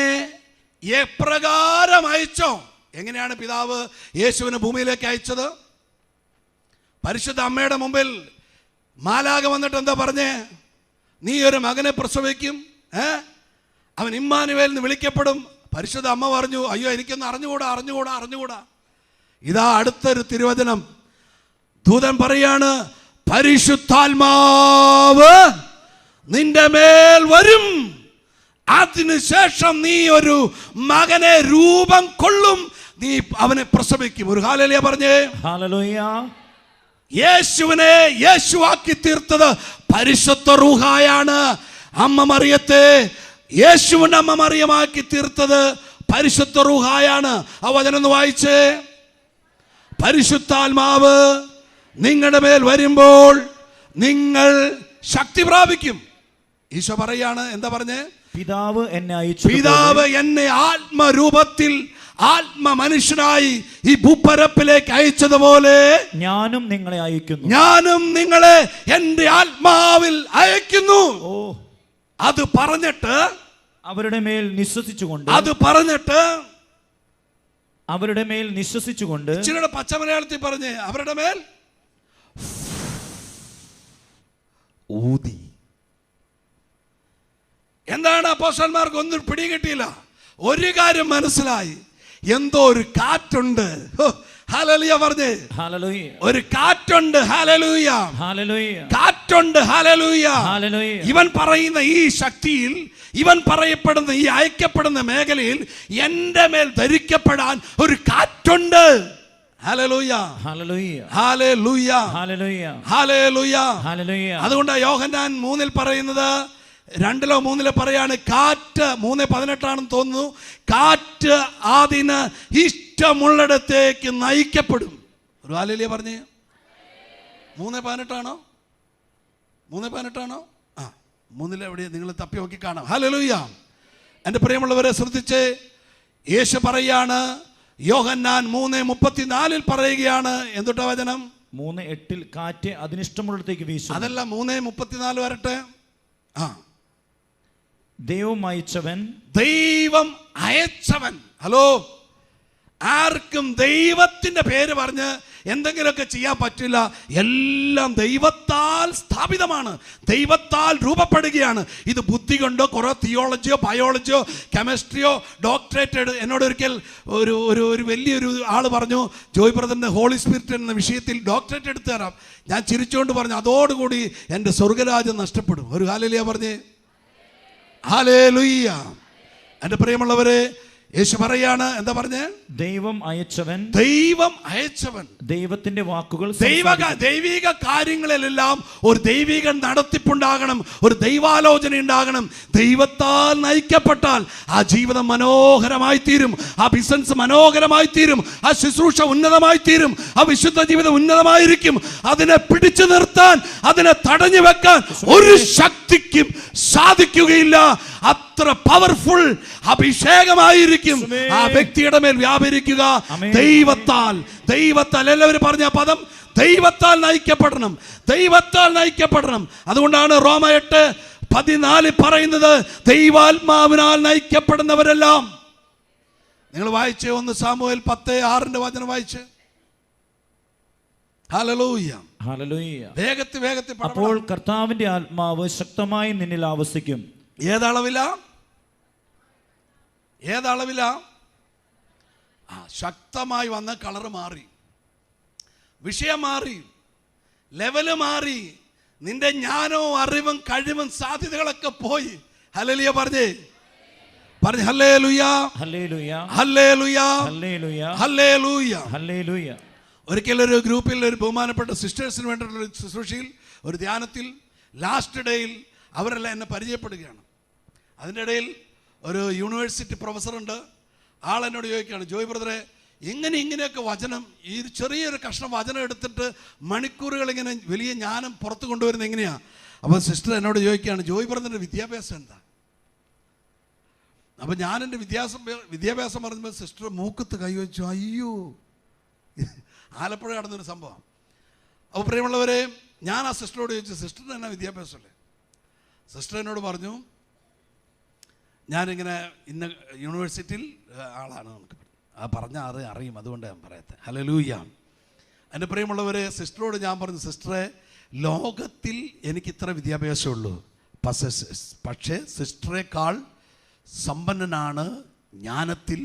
എപ്രകാരം അയച്ചോ. എങ്ങനെയാണ് പിതാവ് യേശുവിനെ ഭൂമിയിലേക്ക് അയച്ചത്? പരിശുദ്ധ അമ്മയുടെ മുമ്പിൽ മാലാഖ വന്നിട്ട് എന്താ പറഞ്ഞേ? നീ ഒരു മകനെ പ്രസവിക്കും, അവൻ ഇമ്മാനുവേൽ എന്ന് വിളിക്കപ്പെടും. പരിശുദ്ധ അമ്മ പറഞ്ഞു, അയ്യോ എനിക്കൊന്നും അറിഞ്ഞുകൂടാ. ഇതാ അടുത്തൊരു തിരുവചനം. ദൂതൻ പറയാണ്, പരിശുദ്ധാത്മാവ് നിന്റെ മേൽ വരും, അതിനുശേഷം നീ ഒരു മകനെ രൂപം കൊള്ളും, നീ അവനെ പ്രസവിക്കും. ഒരു ഹല്ലേലൂയ പറഞ്ഞേ. ഹല്ലേലൂയ. യേശുവിനെ യേശുവാക്കി തീർത്തത് പരിശുദ്ധ റൂഹായാണ്. അമ്മ മറിയത്തെ യേശുവിന്റെ അമ്മ മറിയമാക്കി തീർത്തത് പരിശുദ്ധ റൂഹായാണ്. ആ വചനം ഒന്ന് വായിച്ചേ. പരിശുദ്ധാത്മാവ് നിങ്ങളുടെ മേൽ വരുമ്പോൾ നിങ്ങൾ ശക്തി പ്രാപിക്കും. ഈശോ പറയാണ്, എന്താ പറഞ്ഞേ? പിതാവ് എന്നെ അയച്ചു. പിതാവ് എന്നെ ആത്മരൂപത്തിൽ ആത്മ മനുഷ്യനായി ഈ ഭൂപരപ്പിലേക്ക് അയച്ചതുപോലെ ഞാനും നിങ്ങളെ അയക്കുന്നു. ഞാനും നിങ്ങളെ എന്റെ ആത്മാവിൽ അയക്കുന്നു. അത് പറഞ്ഞിട്ട് അവരുടെ മേൽ നിശ്വസിച്ചുകൊണ്ട്. അത് പറഞ്ഞിട്ട് അവരുടെ മേൽ നിശ്വസിച്ചുകൊണ്ട്. ചിലരുടെ പച്ച മലയാളത്തിൽ പറഞ്ഞ് അവരുടെ മേൽ ഊതി. എന്താണ് അപ്പോസ്തലന്മാർക്ക് ഒന്നും പിടികിട്ടിയില്ല. ഒരു കാര്യം മനസ്സിലായി, എന്തോ ഒരു കാറ്റുണ്ട്. ഹല്ലേലൂയ പറഞ്ഞേ. ഹല്ലേലൂയ. ഒരു കാറ്റുണ്ട്. ഹല്ലേലൂയ. ഹല്ലേലൂയ. കാറ്റുണ്ട്. ഹല്ലേലൂയ. ഹല്ലേലൂയ. ഇവൻ പറയുന്ന ഈ ശക്തിയിൽ, ഇവൻ പറയപ്പെടുന്ന ഈ അയക്കപ്പെടുന്ന മേഖലയിൽ എന്റെ മേൽ ധരിക്കപ്പെടാൻ ഒരു കാറ്റുണ്ട്. ഹല്ലേലൂയ. ഹല്ലേലൂയ. ഹല്ലേലൂയ. ഹല്ലേലൂയ. ഹല്ലേലൂയ. ഹല്ലേലൂയ. അതുകൊണ്ടാണ് യോഹന്നാൻ 3 പറയുന്നത്, 2 പറയാണ്, കാറ്റ് 3:18 തോന്നുന്നു, കാറ്റ് അതിന് ഇഷ്ടമുള്ളിടത്തേക്ക് നയിക്കപ്പെടും. ഒരു ഹല്ലേലൂയ പറഞ്ഞേ. 3:18 3:18 3 നിങ്ങൾ തപ്പി നോക്കി കാണാം. ഹല്ലേലൂയ. എൻ്റെ പ്രിയമുള്ളവരെ ശ്രദ്ധിച്ച്, യേശു പറയാണ്, യോഹന്നാൻ 3:34 പറയുകയാണ്. എന്തുട്ടാ വചനം? 3:8 കാറ്റ് അതിനിഷ്ടമുള്ളിടത്തേക്ക് വീശും. അതല്ല, 3:34 വരട്ടെ. ദൈവം അയച്ചവൻ. ദൈവം അയച്ചവൻ. ഹലോ, ആർക്കും ദൈവത്തിന്റെ പേര് പറഞ്ഞ് എന്തെങ്കിലുമൊക്കെ ചെയ്യാൻ പറ്റില്ല. എല്ലാം ദൈവത്താൽ സ്ഥാപിതമാണ്, ദൈവത്താൽ രൂപപ്പെടുകയാണ്. ഇത് ബുദ്ധി കൊണ്ടോ കുറെ തിയോളജിയോ ബയോളജിയോ കെമിസ്ട്രിയോ ഡോക്ടറേറ്റ്. എന്നോട് ഒരിക്കൽ ഒരു വലിയൊരു ആൾ പറഞ്ഞു, ജോയ് ബ്രദറിന്റെ ഹോളി സ്പിരിറ്റ് എന്ന വിഷയത്തിൽ ഡോക്ടറേറ്റ് എടുത്തു തരാം. ഞാൻ ചിരിച്ചുകൊണ്ട് പറഞ്ഞു, അതോടുകൂടി എൻ്റെ സ്വർഗരാജ്യം നഷ്ടപ്പെടും. ഒരു ഹല്ലേലൂയ പറഞ്ഞേ. ഹല്ലേലൂയ. എൻ്റെ പ്രിയമുള്ളവരെ, യേശു പറയാണ്, എന്താ പറഞ്ഞേ? ദൈവം അയച്ചവൻ. ദൈവം അയച്ചവൻ. ദൈവത്തിന്റെ വാക്കുകൾ. ദൈവിക കാര്യങ്ങളിലെല്ലാം ഒരു ദൈവിക നടത്തിപ്പുണ്ടാകണം, ഒരു ദൈവാലോചന ഉണ്ടാകണം. ദൈവത്താൽ നയിക്കപ്പെട്ടാൽ ആ ജീവിതം മനോഹരമായി തീരും, ആ ബിസിനസ് മനോഹരമായി തീരും, ആ ശുശ്രൂഷ ഉന്നതമായി തീരും, ആ വിശുദ്ധ ജീവിതം ഉന്നതമായിരിക്കും. അതിനെ പിടിച്ചു നിർത്താൻ, അതിനെ തടഞ്ഞു വെക്കാൻ ഒരു ശക്തിക്കും സാധിക്കുകയില്ല. അത്ര പവർഫുൾ അഭിഷേകമായിരിക്കും ആ വ്യക്തിയുടെ മേൽ വ്യാപരിക്കുക. ദൈവത്താൽ. എല്ലാവരും പറഞ്ഞ പദം, ദൈവത്താൽ നയിക്കപ്പെടണം, ദൈവത്താൽ നയിക്കപ്പെടണം. അതുകൊണ്ടാണ് റോമ 8:14 പറയുന്നത്, ദൈവാത്മാവിനാൽ നയിക്കപ്പെടുന്നവരെല്ലാം. നിങ്ങൾ വായിച്ചേ 1 സാമുവേൽ 10:6 വചനം വായിച്ച്. ഹല്ലേലൂയ. ഹല്ലേലൂയ. വേഗത്തിൽ. അപ്പോൾ കർത്താവിന്റെ ആത്മാവ് ശക്തമായി നിന്നിൽ ആവസിക്കും. ഏതളവില? ശക്തമായി വന്ന കളറ് മാറി, വിഷയം മാറി, ലെവല് മാറി, നിന്റെ ജ്ഞാനവും അറിവും കഴിവും സാധ്യതകളൊക്കെ പോയി. ഹല്ലേലൂയ പറഞ്ഞേ, പറഞ്ഞു ഹല്ലേലൂയ, ഹല്ലേലൂയ, ഹല്ലേലൂയ, ഹല്ലേലൂയ, ഹല്ലേലൂയ, ഹല്ലേലൂയ. ഒരിക്കലൊരു ഗ്രൂപ്പിൽ ഒരു ബഹുമാനപ്പെട്ട സിസ്റ്റേഴ്സിന് വേണ്ടിയിട്ടുള്ള ഒരു ശുശ്രൂഷയിൽ, ഒരു ധ്യാനത്തിൽ ലാസ്റ്റ് ഡേയിൽ അവരെല്ലാം എന്നെ പരിചയപ്പെടുകയാണ്. അതിൻ്റെ ഇടയിൽ ഒരു യൂണിവേഴ്സിറ്റി പ്രൊഫസറുണ്ട്. ആളെന്നോട് ചോദിക്കുകയാണ്, ജോയ് ബ്രദറെ, ഇങ്ങനെയൊക്കെ വചനം, ഈ ചെറിയൊരു കഷ്ണം വചനം എടുത്തിട്ട് മണിക്കൂറുകൾ ഇങ്ങനെ വലിയ ജ്ഞാനം പുറത്ത് കൊണ്ടുവരുന്നത് എങ്ങനെയാണ്? അപ്പോൾ സിസ്റ്റർ എന്നോട് ചോദിക്കുകയാണ്, ജോയ് ബ്രദറിൻ്റെ വിദ്യാഭ്യാസം എന്താ? അപ്പോൾ ഞാൻ എൻ്റെ വിദ്യാഭ്യാസം പറഞ്ഞപ്പോൾ സിസ്റ്റർ മൂക്കത്ത് കൈവച്ചു. അയ്യോ, ആലപ്പുഴ നടന്നൊരു സംഭവം. അപ്പോൾ പ്രിയമുള്ളവരെ, ഞാൻ ആ സിസ്റ്ററോട് ചോദിച്ചു, സിസ്റ്ററിന് എന്നാ വിദ്യാഭ്യാസമല്ലേ? സിസ്റ്റർ എന്നോട് പറഞ്ഞു, ഞാനിങ്ങനെ ഇന്ന യൂണിവേഴ്സിറ്റിയിൽ ആളാണ്. നമുക്ക് പറഞ്ഞാൽ അറിയും, അതുകൊണ്ട് ഞാൻ പറയത്തെ. ഹല്ലേലൂയ. എൻ്റെ പ്രിയമുള്ളവരെ, സിസ്റ്ററോട് ഞാൻ പറഞ്ഞു, സിസ്റ്ററെ, ലോകത്തിൽ എനിക്കിത്ര വിദ്യാഭ്യാസമുള്ളൂ, പക്ഷേ സിസ്റ്ററേക്കാൾ സമ്പന്നനാണ് ജ്ഞാനത്തിൽ.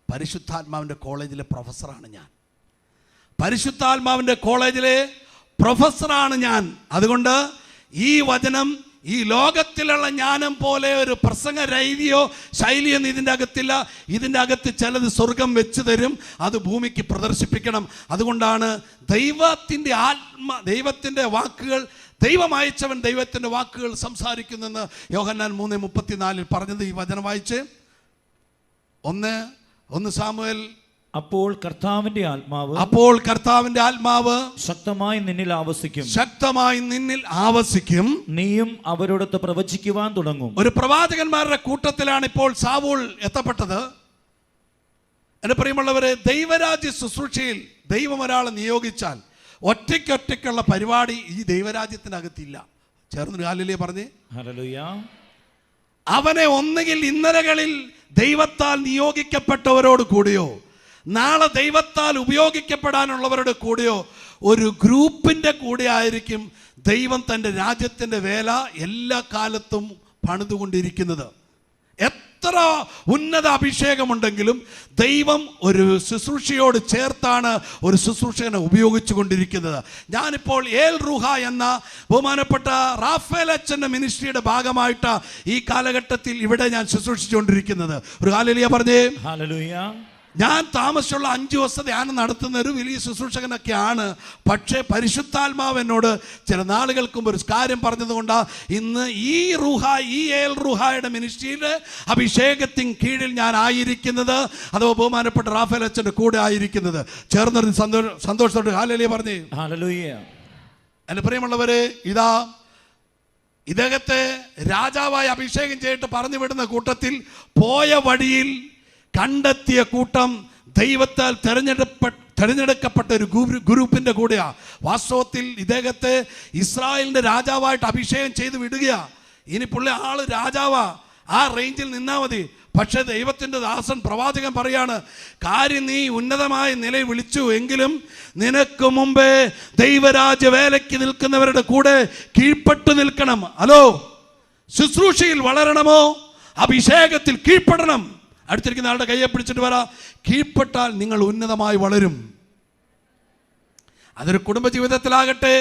പരിശുദ്ധാത്മാവിൻ്റെ കോളേജിലെ പ്രൊഫസറാണ് ഞാൻ. പരിശുദ്ധാത്മാവിൻ്റെ കോളേജിലെ പ്രൊഫസറാണ് ഞാൻ. അതുകൊണ്ട് ഈ വചനം, ഈ ലോകത്തിലുള്ള ജ്ഞാനം പോലെ ഒരു പ്രസംഗ രീതിയോ ശൈലിയൊന്നും ഇതിൻ്റെ അകത്തില്ല. ഇതിൻ്റെ അകത്ത് ചിലത് സ്വർഗം വെച്ച് തരും, അത് ഭൂമിക്ക് പ്രദർശിപ്പിക്കണം. അതുകൊണ്ടാണ് ദൈവത്തിൻ്റെ വാക്കുകൾ, ദൈവം അയച്ചവൻ ദൈവത്തിൻ്റെ വാക്കുകൾ സംസാരിക്കുന്നെന്ന് യോഹന്നാൻ 3:34 പറഞ്ഞത്. ഈ വചനം വായിച്ച് 1 സാമുവേൽ. അപ്പോൾ കർത്താവിന്റെ ആത്മാവ് ശക്തമായി നിന്നിൽ ആവസിക്കും, നീയും അവരോടൊത്ത് പ്രവചിക്കുവാൻ തുടങ്ങും. ഒരു പ്രവാചകന്മാരുടെ കൂട്ടത്തിലാണ് ഇപ്പോൾ സാവൂൾ എത്തപ്പെട്ടത്. എന്റെ പ്രിയമുള്ളവരെ, ദൈവരാജ്യ ശുശ്രൂഷയിൽ ദൈവം ഒരാളെ നിയോഗിച്ചാൽ ഒറ്റയ്ക്കുള്ള പരിപാടി ഈ ദൈവരാജ്യത്തിനകത്തില്ല. ചേർന്ന് ഹല്ലേലൂയ പറഞ്ഞേ. ഹല്ലേലൂയ. അവനെ ഒന്നുകിൽ ഇന്നലകളിൽ ദൈവത്താൽ നിയോഗിക്കപ്പെട്ടവരോട് കൂടിയോ നാളെ ദൈവത്താൽ ഉപയോഗിക്കപ്പെടാനുള്ളവരുടെ കൂടെയോ ഒരു ഗ്രൂപ്പിൻ്റെ കൂടെ ആയിരിക്കും ദൈവം തൻ്റെ രാജ്യത്തിൻ്റെ വേല എല്ലാ കാലത്തും പണിതുകൊണ്ടിരിക്കുന്നത്. എത്ര ഉന്നത അഭിഷേകമുണ്ടെങ്കിലും ദൈവം ഒരു ശുശ്രൂഷയോട് ചേർത്താണ് ഒരു ശുശ്രൂഷകനെ ഉപയോഗിച്ചു കൊണ്ടിരിക്കുന്നത്. ഞാനിപ്പോൾ ഏൽ റൂഹ എന്ന ബഹുമാനപ്പെട്ട റാഫേൽ അച്ഛൻ്റെ മിനിസ്ട്രിയുടെ ഭാഗമായിട്ട് ഈ കാലഘട്ടത്തിൽ ഇവിടെ ഞാൻ ശുശ്രൂഷിച്ചുകൊണ്ടിരിക്കുന്നത്. ഒരു ഹല്ലേലൂയ പറഞ്ഞേ. ഹല്ലേലൂയ. ഞാൻ താമസിച്ചുള്ള 5 ദിവസം ധ്യാനം നടത്തുന്ന ഒരു വലിയ ശുശ്രൂഷകനൊക്കെയാണ്. പക്ഷേ പരിശുദ്ധാത്മാവ് എന്നോട് ചില നാളുകൾക്ക് മുമ്പ് ഒരു കാര്യം പറഞ്ഞതുകൊണ്ടാണ് ഇന്ന് ഈ ഏൽ റൂഹായുടെ മിനിസ്ട്രിയുടെ അഭിഷേകത്തിന് കീഴിൽ ഞാൻ ആയിരിക്കുന്നത്, അഥവാ ബഹുമാനപ്പെട്ട റാഫേൽ അച്ഛൻ്റെ കൂടെ ആയിരിക്കുന്നത്. ചേർന്നൊരു സന്തോഷത്തോട് ഹല്ലേലൂയ പറഞ്ഞേ. ഹല്ലേലൂയ. എൻ്റെ പ്രിയമുള്ളവരെ, ഇദ്ദേഹത്തെ രാജാവായി അഭിഷേകം ചെയ്തിട്ട് പറഞ്ഞു വിടുന്ന കൂട്ടത്തിൽ പോയ വഴിയിൽ കണ്ടെത്തിയ കൂട്ടം ദൈവത്താൽ തെരഞ്ഞെടുക്കപ്പെട്ട ഒരു ഗ്രൂപ്പിൻ്റെ കൂടെയാണ്. വാസ്തവത്തിൽ ഇദ്ദേഹത്തെ ഇസ്രായേലിൻ്റെ രാജാവായിട്ട് അഭിഷേകം ചെയ്ത് വിടുകയാ. ഇനി പുള്ളി ആള് രാജാവാ, ആ റേഞ്ചിൽ നിന്നാൽ മതി. പക്ഷേ ദൈവത്തിൻ്റെ ദാസൻ പ്രവാചകൻ പറയാണ്, കാര്യം നീ ഉന്നതമായ നിലയിൽ വിളിച്ചു എങ്കിലും നിനക്ക് മുമ്പേ ദൈവരാജ്യ വേലയ്ക്ക് നിൽക്കുന്നവരുടെ കൂടെ കീഴ്പ്പെട്ടു നിൽക്കണം. ഹലോ, ശുശ്രൂഷയിൽ വളരണമോ അഭിഷേകത്തിൽ കീഴ്പ്പെടണം. അടുത്തിരിക്കുന്ന ആളുടെ കയ്യെ പിടിച്ചിട്ട് പറ, കീഴ്പ്പെട്ടാൽ നിങ്ങൾ ഉന്നതമായി വളരും. അതൊരു കുടുംബജീവിതത്തിലാകട്ടെ,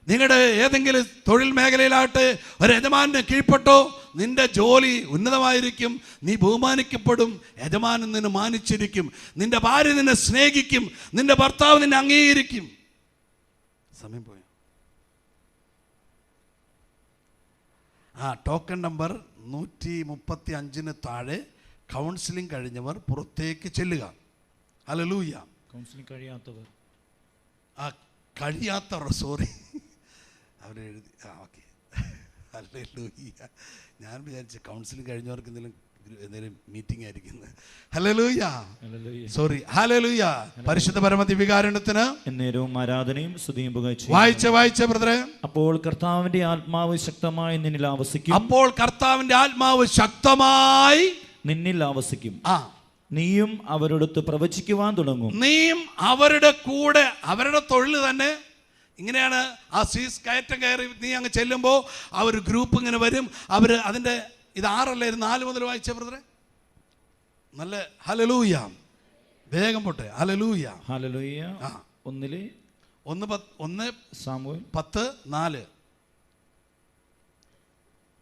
നിങ്ങളുടെ ഏതെങ്കിലും തൊഴിൽ മേഖലയിലാകട്ടെ, ഒരു യജമാനെ കീഴ്പ്പെട്ടോ നിന്റെ ജോലി ഉന്നതമായിരിക്കും, നീ ബഹുമാനിക്കപ്പെടും, യജമാനൻ നിന്നെ മാനിച്ചിരിക്കും, നിന്റെ ഭാര്യ നിന്നെ സ്നേഹിക്കും, നിന്റെ ഭർത്താവ് നിന്നെ അംഗീകരിക്കും. സമയം പോയോ? ടോക്കൺ നമ്പർ 135 താഴെ കൗൺസിലിംഗ് കഴിഞ്ഞവർ പുറത്തേക്ക് ചെല്ലുക. ഹല്ലേലൂയ. കൗൺസിലിംഗ് കഴിയാത്തവർ സോറി അവരെഴുതി. ഓക്കെ, ഹല്ലേലൂയ. ഞാൻ വിചാരിച്ച കൗൺസിലിംഗ് കഴിഞ്ഞവർക്ക് എന്തെങ്കിലും മീറ്റിംഗ് ആയിരിക്കുന്നത്. ഹല്ലേലൂയ, സോറി, ഹല്ലേലൂയ. പരിശുദ്ധ പരമദിവ്യകാരുണ്യത്തിന് എന്നേരവും ആരാധനയും സ്തുതിയും പുകഴ്ചയും. വായിച്ച ബ്രദറെ. അപ്പോൾ കർത്താവിന്റെ ആത്മാവ് ശക്തമായി നിന്നിൽ ആവസിക്കും. നീയും അവരോടൊത്ത് പ്രവചിക്കുവാൻ തുടങ്ങും. നീയും അവരുടെ കൂടെ, അവരുടെ തൊഴിൽ തന്നെ ഇങ്ങനെയാണ്. ആ സീസ് കയറ്റം കയറി നീ അങ്ങ് ചെല്ലുമ്പോൾ ആ ഒരു ഗ്രൂപ്പ് ഇങ്ങനെ വരും. അവർ അതിൻ്റെ ഇത് 6 4 മുതൽ വായിച്ച ബ്രദറെ. നല്ല ഹല്ലേലൂയ. വേഗം പോട്ടെ. ഹല്ലേലൂയ. ഹല്ലേലൂയ. 1 സാമുവേൽ 10:4.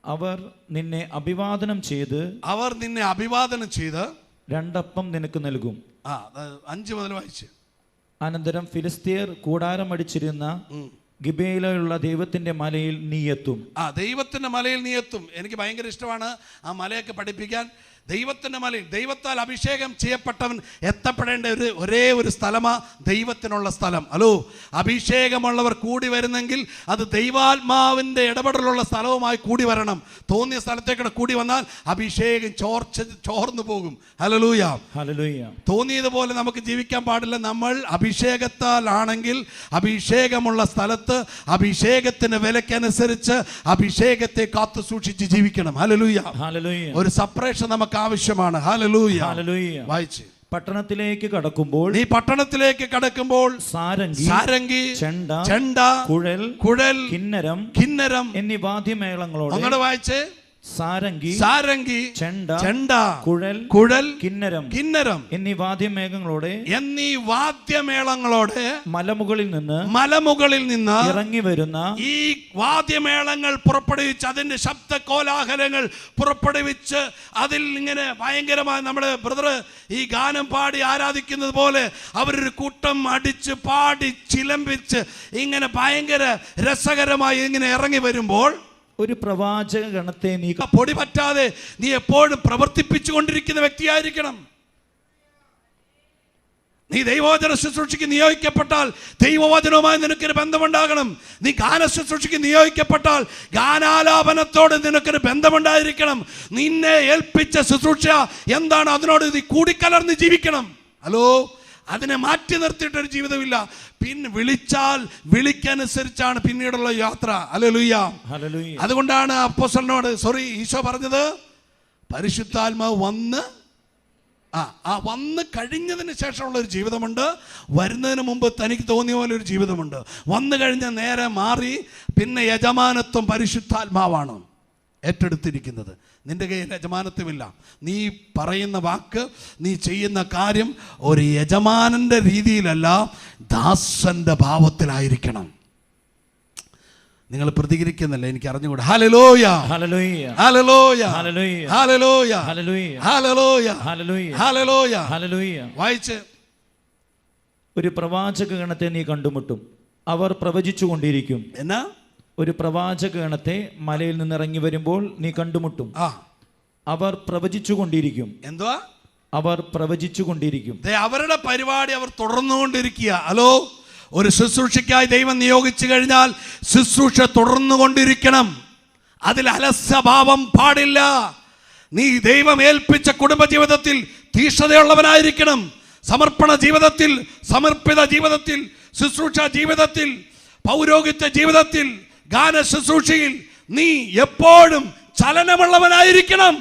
അവർ നിന്നെ അഭിവാദനം ചെയ്ത് അവർ നിന്നെ അഭിവാദനം ചെയ്ത് 2 അപ്പം നിനക്ക് നൽകും. 5 മുതൽ വായിച്ച്. അനന്തരം ഫിലിസ്തീയർ കൂടാരം അടിച്ചിരുന്ന ഗിബെയയിലുള്ള ദൈവത്തിന്റെ മലയിൽ നീ എത്തും. ദൈവത്തിന്റെ മലയിൽ നീ എത്തും. എനിക്ക് ഭയങ്കര ഇഷ്ടമാണ് ആ മലയൊക്കെ പഠിപ്പിക്കാൻ. ദൈവത്തിന്റെ മലയിൽ ദൈവത്താൽ അഭിഷേകം ചെയ്യപ്പെട്ടവൻ എത്തപ്പെടേണ്ട ഒരേ ഒരു സ്ഥലമാ ദൈവത്തിനുള്ള സ്ഥലം. ഹലോ, അഭിഷേകമുള്ളവർ കൂടി വരുന്നെങ്കിൽ അത് ദൈവാത്മാവിന്റെ ഇടപെടലുള്ള സ്ഥലവുമായി കൂടി വരണം. തോന്നിയ സ്ഥലത്തേക്കൂടെ കൂടി വന്നാൽ അഭിഷേകം ചോർന്നു പോകും. ഹല്ലേലൂയ, ഹല്ലേലൂയ. തോന്നിയതുപോലെ നമുക്ക് ജീവിക്കാൻ പാടില്ല. നമ്മൾ അഭിഷേകത്താൽ ആണെങ്കിൽ അഭിഷേകമുള്ള സ്ഥലത്ത് അഭിഷേകത്തിന് വിലക്കനുസരിച്ച് അഭിഷേകത്തെ കാത്തു സൂക്ഷിച്ച് ജീവിക്കണം. Hallelujah, hallelujah. ഒരു സെപ്പറേഷൻ നമുക്ക് ആവശ്യമാണ്. Hallelujah, hallelujah. വായിച്ച്. പട്ടണത്തിലേക്ക് കടക്കുമ്പോൾ നീ പട്ടണത്തിലേക്ക് കടക്കുമ്പോൾ സാരംഗി, ചെണ്ട, കുഴൽ, കിന്നരം എന്നീ വാദ്യമേളങ്ങളോടെ. അങ്ങോട്ട് വായിച്ച്. സാരംഗി, ചെണ്ട, കുഴൽ, കിന്നരം എന്നീ വാദ്യമേളങ്ങളോടെ മലമുകളിൽ നിന്ന് ഇറങ്ങി വരുന്ന ഈ വാദ്യമേളങ്ങൾ പുറപ്പെടുവിച്ച് അതിന്റെ ശബ്ദ കോലാഹലങ്ങൾ പുറപ്പെടുവിച്ച് അതിൽ ഇങ്ങനെ ഭയങ്കരമായി നമ്മുടെ ബ്രദർ ഈ ഗാനം പാടി ആരാധിക്കുന്നത് പോലെ അവരൊരു കൂട്ടം അടിച്ച് പാടി ചിലമ്പിച്ച് ഇങ്ങനെ ഭയങ്കര രസകരമായി ഇങ്ങനെ ഇറങ്ങി വരുമ്പോൾ ഒരു പ്രവാചക ഗണത്തെ നീ പൊടി പറ്റാതെ നീ എപ്പോഴും പ്രവർത്തിപ്പിച്ചുകൊണ്ടിരിക്കുന്ന വ്യക്തിയായിരിക്കണം. നീ ദൈവവചന ശുശ്രൂഷയ്ക്ക് നിയോഗിക്കപ്പെട്ടാൽ ദൈവവചനവുമായി നിനക്കൊരു ബന്ധമുണ്ടാകണം. നീ ഗാന ശുശ്രൂഷയ്ക്ക് നിയോഗിക്കപ്പെട്ടാൽ ഗാനാലാപനത്തോട് നിനക്കൊരു ബന്ധമുണ്ടായിരിക്കണം. നിന്നെ ഏൽപ്പിച്ച ശുശ്രൂഷ എന്താണ് അതിനോട് നീ കൂടിക്കലർന്ന് ജീവിക്കണം. ഹലോ, അതിനെ മാറ്റി നിർത്തിയിട്ടൊരു ജീവിതമില്ല. പിന്നെ വിളിച്ചാൽ വിളിക്കനുസരിച്ചാണ് പിന്നീടുള്ള യാത്ര. ഹല്ലേലൂയ, ഹല്ലേലൂയ. അതുകൊണ്ടാണ് അപ്പോസ്തലനോട് ഈശോ പറഞ്ഞത്, പരിശുദ്ധാത്മാവ് വന്ന് കഴിഞ്ഞതിന് ശേഷമുള്ള ഒരു ജീവിതമുണ്ട്, വരുന്നതിന് മുമ്പ് തനിക്ക് തോന്നിയ പോലെ ഒരു ജീവിതമുണ്ട്. വന്നു കഴിഞ്ഞ നേരെ മാറി പിന്നെ യജമാനത്വം പരിശുദ്ധാത്മാവാണ് ഏറ്റെടുത്തിരിക്കുന്നത്. നിന്റെ കയ്യിൽ യജമാനത്വമില്ല. നീ പറയുന്ന വാക്ക്, നീ ചെയ്യുന്ന കാര്യം ഒരു യജമാനന്റെ രീതിയിലല്ല, ദാസന്റെ ഭാവത്തിലായിരിക്കണം. നിങ്ങൾ പ്രതികരിക്കുന്നില്ല, എനിക്ക് അറിഞ്ഞുകൂടാ. ഹല്ലേലൂയ, ഹല്ലേലൂയ, ഹല്ലേലൂയ, ഹല്ലേലൂയ, ഹല്ലേലൂയ, ഹല്ലേലൂയ, ഹല്ലേലൂയ. വായിച്ച്. ഒരു പ്രവാചക ഗണത്തെ നീ കണ്ടുമുട്ടും, അവർ പ്രവചിച്ചു കൊണ്ടിരിക്കും. എന്നാ? ഒരു പ്രവാചക ഗണത്തെ മലയിൽ നിന്ന് ഇറങ്ങി വരുമ്പോൾ നീ കണ്ടുമുട്ടും, അവർ പ്രവചിച്ചു കൊണ്ടിരിക്കും. എന്തുവാ? അവർ പ്രവചിച്ചു കൊണ്ടിരിക്കും. അവരുടെ പരിപാടി അവർ തുടർന്നുകൊണ്ടിരിക്കുക. ഹലോ, ഒരു ശുശ്രൂഷയ്ക്കായി ദൈവം നിയോഗിച്ചു കഴിഞ്ഞാൽ ശുശ്രൂഷ തുടർന്നുകൊണ്ടിരിക്കണം. അതിൽ അലസഭാവം പാടില്ല. നീ ദൈവം ഏൽപ്പിച്ച കുടുംബജീവിതത്തിൽ തീഷ്ണതയുള്ളവനായിരിക്കണം. സമർപ്പണ ജീവിതത്തിൽ, സമർപ്പിത ജീവിതത്തിൽ, ശുശ്രൂഷ ജീവിതത്തിൽ, പൗരോഹിത്യ ജീവിതത്തിൽ, ഗാന ശുശ്രൂഷയിൽ നീ എപ്പോഴും ചലനമുള്ളവനായിരിക്കണം.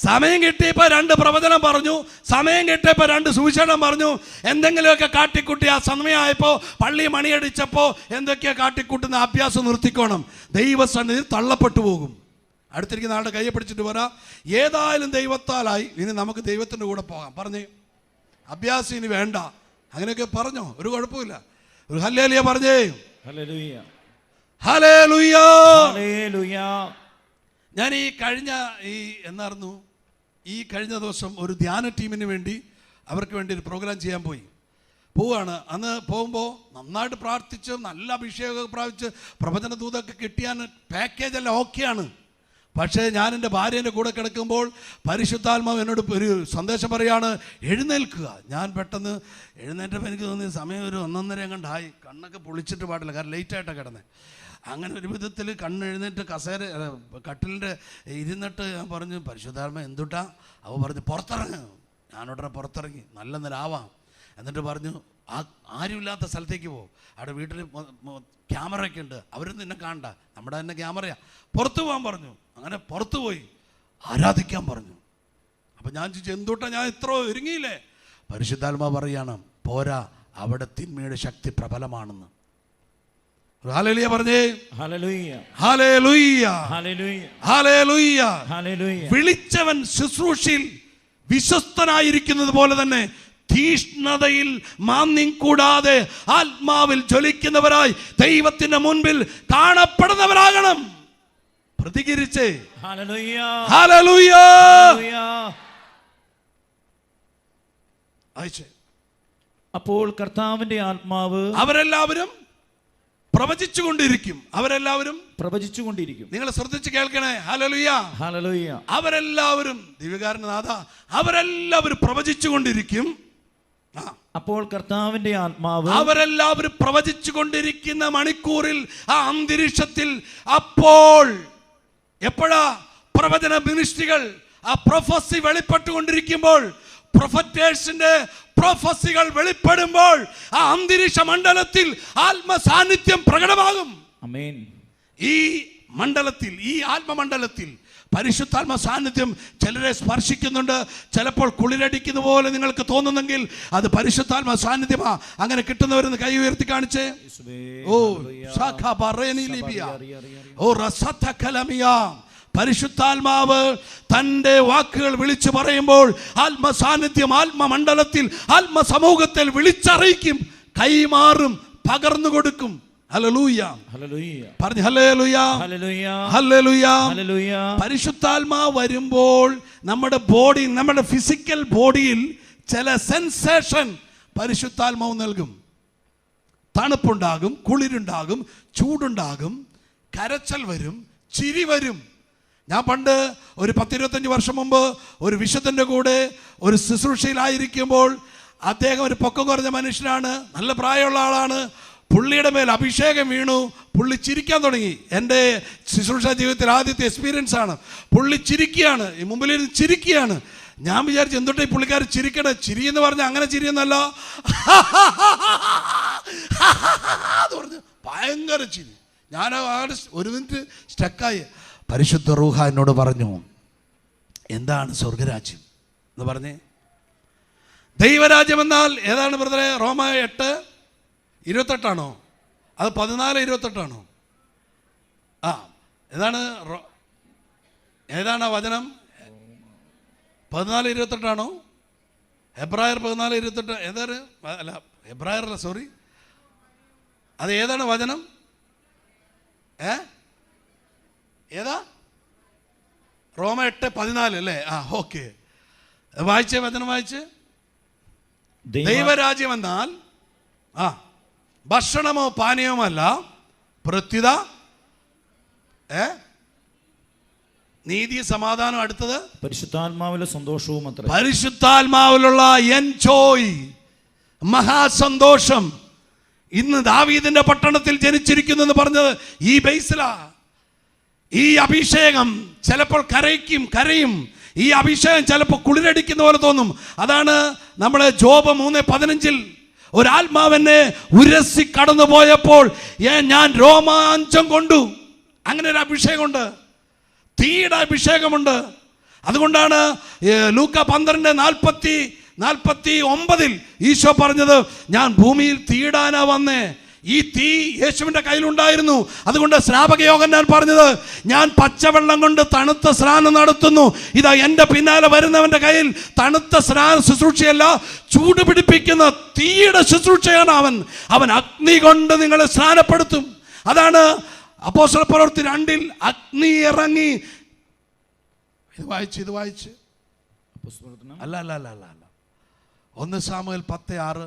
സമയം കിട്ടിയപ്പോൾ 2 പ്രവചനം പറഞ്ഞു, സമയം കിട്ടിയപ്പോൾ 2 സുവിശേഷം പറഞ്ഞു, എന്തെങ്കിലുമൊക്കെ കാട്ടിക്കൂട്ടി ആ സമയമായപ്പോൾ പള്ളി മണിയടിച്ചപ്പോൾ എന്തൊക്കെയോ കാട്ടിക്കൂട്ടുന്ന അഭ്യാസം നിർത്തിക്കോണം. ദൈവസന്നിധി തള്ളപ്പെട്ടു പോകും. അടുത്തിരിക്കുന്ന ആളുടെ കയ്യെ പിടിച്ചിട്ട് പറ, ഏതായാലും ദൈവത്താലായി, ഇനി നമുക്ക് ദൈവത്തിൻ്റെ കൂടെ പോകാം. പറഞ്ഞേ, അഭ്യാസം ഇനി വേണ്ട. അങ്ങനെയൊക്കെ പറഞ്ഞോ, ഒരു കുഴപ്പമില്ല. ഒരു ഹല്ലേലൂയ പറഞ്ഞേ. ഹല്ലേലൂയ, ഹല്ലേലൂയ, ഹല്ലേലൂയ. ഞാൻ എന്നായിരുന്നു ഈ കഴിഞ്ഞ ദിവസം ഒരു ധ്യാന ടീമിന് വേണ്ടി അവർക്ക് വേണ്ടി ഒരു പ്രോഗ്രാം ചെയ്യാൻ പോവുകയാണ്. അന്ന് പോകുമ്പോൾ നന്നായിട്ട് പ്രാർത്ഥിച്ച് നല്ല അഭിഷേകമൊക്കെ പ്രാപിച്ച് പ്രവചന ദൂതൊക്കെ കിട്ടിയാൽ പാക്കേജെല്ലാം ഓക്കെയാണ്. പക്ഷേ ഞാൻ എൻ്റെ ഭാര്യേൻ്റെ കൂടെ കിടക്കുമ്പോൾ പരിശുദ്ധാത്മാവ് എന്നോട് ഒരു സന്ദേശം പറയാണ്, എഴുന്നേൽക്കുക. ഞാൻ പെട്ടെന്ന് എഴുന്നേറ്റപ്പോൾ എനിക്ക് തോന്നിയ സമയം ഒരു 1:30 കണ്ടായി. കണ്ണൊക്കെ പൊളിച്ചിട്ട് പാടില്ല, കാരണം ലേറ്റായിട്ടാണ് കിടന്നത്. അങ്ങനെ ഒരു വിധത്തിൽ കണ്ണെഴുന്നേറ്റ് കട്ടിലിൻ്റെ ഇരുന്നിട്ട് ഞാൻ പറഞ്ഞു, പരിശുദ്ധാത്മാവ് എന്തുട്ടാ? അവ പറഞ്ഞു, പുറത്തിറങ്ങ്. ഞാനുടനെ പുറത്തിറങ്ങി, നല്ല നിലാവാം. എന്നിട്ട് പറഞ്ഞു, ആരുമില്ലാത്ത സ്ഥലത്തേക്ക് പോകും, അവിടെ വീട്ടിൽ ക്യാമറയൊക്കെ ഉണ്ട്, അവരൊന്നും എന്നെ കാണണ്ട, നമ്മുടെ തന്നെ ക്യാമറയാണ്, പുറത്തു പോകാൻ പറഞ്ഞു. അങ്ങനെ പുറത്തു പോയി ആരാധിക്കാൻ പറഞ്ഞു. അപ്പം ഞാൻ ചോദിച്ചു, എന്തുട്ടാ ഞാൻ ഇത്ര ഒരുങ്ങിയില്ലേ? പരിശുദ്ധാത്മാവ് പറയാണ്, പോരാ, അവിടെ തിന്മയുടെ ശക്തി പ്രബലമാണെന്ന്. ഹല്ലേലൂയ പറഞ്ഞേ. ഹല്ലേലൂയ, ഹല്ലേലൂയ, ഹല്ലേലൂയ, ഹല്ലേലൂയ. വിളിച്ചവൻ ശുശ്രൂഷയിൽ വിശ്വസ്തനായിരിക്കുന്നത് പോലെ തന്നെ തീഷ്ണതയിൽ മാന്യം കൂടാതെ ആത്മാവിൽ ജ്വലിക്കുന്നവരായി ദൈവത്തിന്റെ മുൻപിൽ കാണപ്പെടുന്നവരാകണം. പ്രതികരിച്ച് ഹല്ലേലൂയ ഹല്ലേലൂയ ഹല്ലേലൂയ. അയച്ചേ. അപ്പോൾ കർത്താവിന്റെ ആത്മാവ് അവരെല്ലാവരും പ്രവചിച്ചുകൊണ്ടിരിക്കും. അവരെല്ലാവരും പ്രവചിച്ചുകൊണ്ടിരിക്കും. നിങ്ങൾ ശ്രദ്ധിച്ച് കേൾക്കണേ. Hallelujah hallelujah. അവരെല്ലാവരും ദിവ്യകാരനാഥ അവരെല്ലാവരും പ്രവചിച്ചുകൊണ്ടിരിക്കും. അപ്പോൾ കർത്താവിന്റെ ആത്മാവ് അവരെല്ലാവരും പ്രവചിച്ചു കൊണ്ടിരിക്കുന്ന മണിക്കൂറിൽ ആ അന്തരീക്ഷത്തിൽ അപ്പോൾ എപ്പോഴാ പ്രവചന മിനിസ്ട്രികൾ ആ പ്രൊഫസി വെളിപ്പെട്ടുകൊണ്ടിരിക്കുമ്പോൾ, പ്രൊഫറ്റേഴ്സിന്റെ പ്രൊഫസികൾ വെളിപ്പെടുമ്പോൾ ആ അന്തരീക്ഷ മണ്ഡലത്തിൽ ആത്മ സാന്നിധ്യം പ്രകടമാകും. ആമേൻ. ഈ മണ്ഡലത്തിൽ, ഈ ആത്മമണ്ഡലത്തിൽ പരിശുദ്ധാത്മ സാന്നിധ്യം ചിലരെ സ്പർശിക്കുന്നുണ്ട്. ചിലപ്പോൾ കുളിരടിക്കുന്ന പോലെ നിങ്ങൾക്ക് തോന്നുന്നെങ്കിൽ അത് പരിശുദ്ധാത്മ സാന്നിധ്യമാ. അങ്ങനെ കിട്ടുന്നവരെന്ന് കൈ ഉയർത്തി കാണിച്ചേ. പരിശുദ്ധാത്മാവ് തന്റെ വാക്കുകൾ വിളിച്ചു പറയുമ്പോൾ ആത്മസാന്നിധ്യം ആത്മമണ്ഡലത്തിൽ ആത്മസമൂഹത്തിൽ വിളിച്ചറിയിക്കും, കൈമാറും, പകർന്നു കൊടുക്കും. Hallelujah hallelujah. പറഞ്ഞു ഹല്ലേലൂയ ഹല്ലേലൂയ ഹല്ലേലൂയ. ഹല്ലേലൂയ. പരിശുദ്ധാത്മാവ് വരുമ്പോൾ നമ്മുടെ ബോഡി, നമ്മുടെ ഫിസിക്കൽ ബോഡിയിൽ ചില സെൻസേഷൻ പരിശുദ്ധാത്മാവ് നൽകും. തണുപ്പുണ്ടാകും, കുളിരുണ്ടാകും, ചൂടുണ്ടാകും, കരച്ചൽ വരും, ചിരി വരും. ഞാൻ പണ്ട് ഒരു 10-25 വർഷം മുമ്പ് ഒരു വിശുദ്ധന്റെ കൂടെ ഒരു ശുശ്രൂഷയിലായിരിക്കുമ്പോൾ, അദ്ദേഹം ഒരു പൊക്കം കുറഞ്ഞ മനുഷ്യനാണ്, നല്ല പ്രായമുള്ള ആളാണ്. പുള്ളിയുടെ മേൽ അഭിഷേകം വീണു, പുള്ളി ചിരിക്കാൻ തുടങ്ങി. എൻ്റെ ശുശ്രൂഷ ജീവിതത്തിൽ ആദ്യത്തെ എക്സ്പീരിയൻസ് ആണ്. പുള്ളി ചിരിക്കുകയാണ്, ഈ മുമ്പിലിരുന്ന് ചിരിക്കുകയാണ്. ഞാൻ വിചാരിച്ചു എന്തുകൊണ്ട് ഈ പുള്ളിക്കാർ ചിരിക്കണേ. ചിരി എന്ന് പറഞ്ഞാൽ അങ്ങനെ ചിരിയെന്നല്ല, പറഞ്ഞു ഭയങ്കര ചിരി. ഞാൻ ഒരു മിനിറ്റ് സ്റ്റക്കായി. പരിശുദ്ധ റൂഹ എന്നോട് പറഞ്ഞു, എന്താണ് സ്വർഗരാജ്യം എന്ന് പറഞ്ഞേ. ദൈവരാജ്യം എന്നാൽ ഏതാണ് ബ്രദറെ? റോമ 8:28 അത് 14:28 ഏതാണ് ആ വചനം? 14:28 ഹെബ്രായർ 14:28 ഏതാണ്? അല്ല ഹെബ്രായർ സോറി, അത് ഏതാണ് വചനം? ഏതാ? റോമ 8:14 അല്ലേ? ഓക്കെ, വായിച്ചേ, വചനം വായിച്ച്. ദൈവരാജ്യം എന്നാൽ ഭക്ഷണമോ പാനീയമല്ല, പ്രത്യുത നീതി സമാധാനം, അടുത്തത് പരിശുദ്ധാത്മാവിലെ സന്തോഷവും അത്ര. പരിശുദ്ധാത്മാവിലുള്ള എൻജോയ്, മഹാസന്തോഷം. ഇന്ന് ദാവീദിന്റെ പട്ടണത്തിൽ ജനിച്ചിരിക്കുന്നു എന്ന് പറഞ്ഞത് ഈ ബേസിലാ. ഈ അഭിഷേകം ചിലപ്പോൾ കരയും, ഈ അഭിഷേകം ചിലപ്പോൾ കുളിരടിക്കുന്ന പോലെ തോന്നും. അതാണ് നമ്മളെ ജോബ് 3:15 ഒരാത്മാവെന്നെ ഉരസി കടന്നു പോയപ്പോൾ ഞാൻ രോമാഞ്ചം കൊണ്ടു. അങ്ങനെ ഒരു അഭിഷേകമുണ്ട്, തീയുടെ അഭിഷേകമുണ്ട്. അതുകൊണ്ടാണ് ലൂക്ക 12:49 ഈശോ പറഞ്ഞത്, ഞാൻ ഭൂമിയിൽ തീയിടാനാ വന്നേ. ഈ തീ യേശുവിന്റെ കയ്യിലുണ്ടായിരുന്നു. അതുകൊണ്ട് സ്നാപക യോഹന്നാൻ പറഞ്ഞത്, ഞാൻ പച്ചവെള്ളം കൊണ്ട് തണുത്ത സ്നാനം നടത്തുന്നു. ഇതാ എൻ്റെ പിന്നാലെ വരുന്നവന്റെ കയ്യിൽ തണുത്ത സ്നാന ശുശ്രൂഷയല്ല, ചൂട് പിടിപ്പിക്കുന്ന തീയുടെ ശുശ്രൂഷയാണ് അവൻ അഗ്നി കൊണ്ട് നിങ്ങളെ സ്നാനപ്പെടുത്തും. അതാണ് അപ്പോസ്തല പ്രവൃത്തി 2 അഗ്നി ഇറങ്ങി. ഇത് വായിച്ച് അല്ല 1 സാമുവേൽ 10:6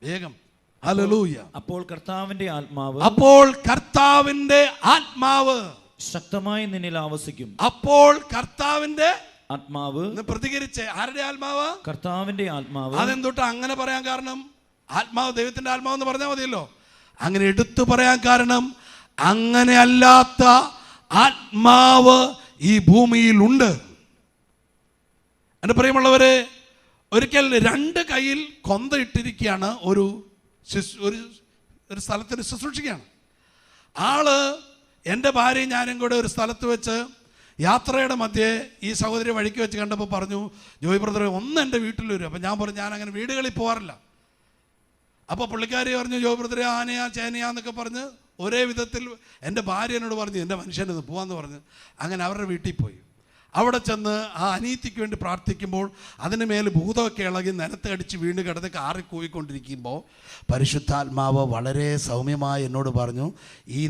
വേഗം. ഹല്ലേലൂയ. അപ്പോൾ കർത്താവിന്റെ ആത്മാവ് ശക്തമായി നിന്നിൽ ആവസിക്കും. അപ്പോൾ കർത്താവിന്റെ ആത്മാവ് പ്രതികരിച്ച്. ആരുടെ ആത്മാവ്? കർത്താവിന്റെ ആത്മാവ്. അതെന്തൊട്ട് അങ്ങനെ പറയാൻ കാരണം? ആത്മാവ് ദൈവത്തിന്റെ ആത്മാവ് എന്ന് പറഞ്ഞാൽ മതിയല്ലോ. അങ്ങനെ എടുത്തു പറയാൻ കാരണം, അങ്ങനെ അല്ലാത്ത ആത്മാവ് ഈ ഭൂമിയിൽ ഉണ്ട്. എൻ്റെ പ്രിയമുള്ളവരെ, ഒരിക്കൽ 2 കയ്യിൽ കൊന്ത ഇട്ടിരിക്കുകയാണ് ഒരു സ്ഥലത്തിന് ശുശ്രൂഷിക്കുകയാണ്. ആള് എൻ്റെ ഭാര്യയും ഞാനും കൂടെ ഒരു സ്ഥലത്ത് വെച്ച് യാത്രയുടെ മധ്യേ ഈ സഹോദരി വഴിക്ക് വെച്ച് കണ്ടപ്പോൾ പറഞ്ഞു, ജോയ് ബ്രദറെ ഒന്ന് എൻ്റെ വീട്ടിൽ വരും. അപ്പം ഞാൻ പറഞ്ഞു, ഞാൻ അങ്ങനെ വീടുകളിൽ പോകാറില്ല. അപ്പോൾ പുള്ളിക്കാരി പറഞ്ഞു, ജോയ് ബ്രദറെ ആനയാ ചേനയാന്നൊക്കെ പറഞ്ഞ് ഒരേ വിധത്തിൽ എൻ്റെ ഭാര്യ എന്നോട് പറഞ്ഞു, എൻ്റെ മനുഷ്യനത് പോവാന്ന് പറഞ്ഞ് അങ്ങനെ അവരുടെ വീട്ടിൽ പോയി. അവിടെ ചെന്ന് ആ അനീതിക്ക് വേണ്ടി പ്രാർത്ഥിക്കുമ്പോൾ അതിന് മേൽ ഭൂതമൊക്കെ ഇളകി നിലത്ത് അടിച്ച് വീണ് കിടന്ന് കാറിക്കൂവിക്കൊണ്ടിരിക്കുമ്പോൾ പരിശുദ്ധാത്മാവ് വളരെ സൗമ്യമായി എന്നോട് പറഞ്ഞു, ഈ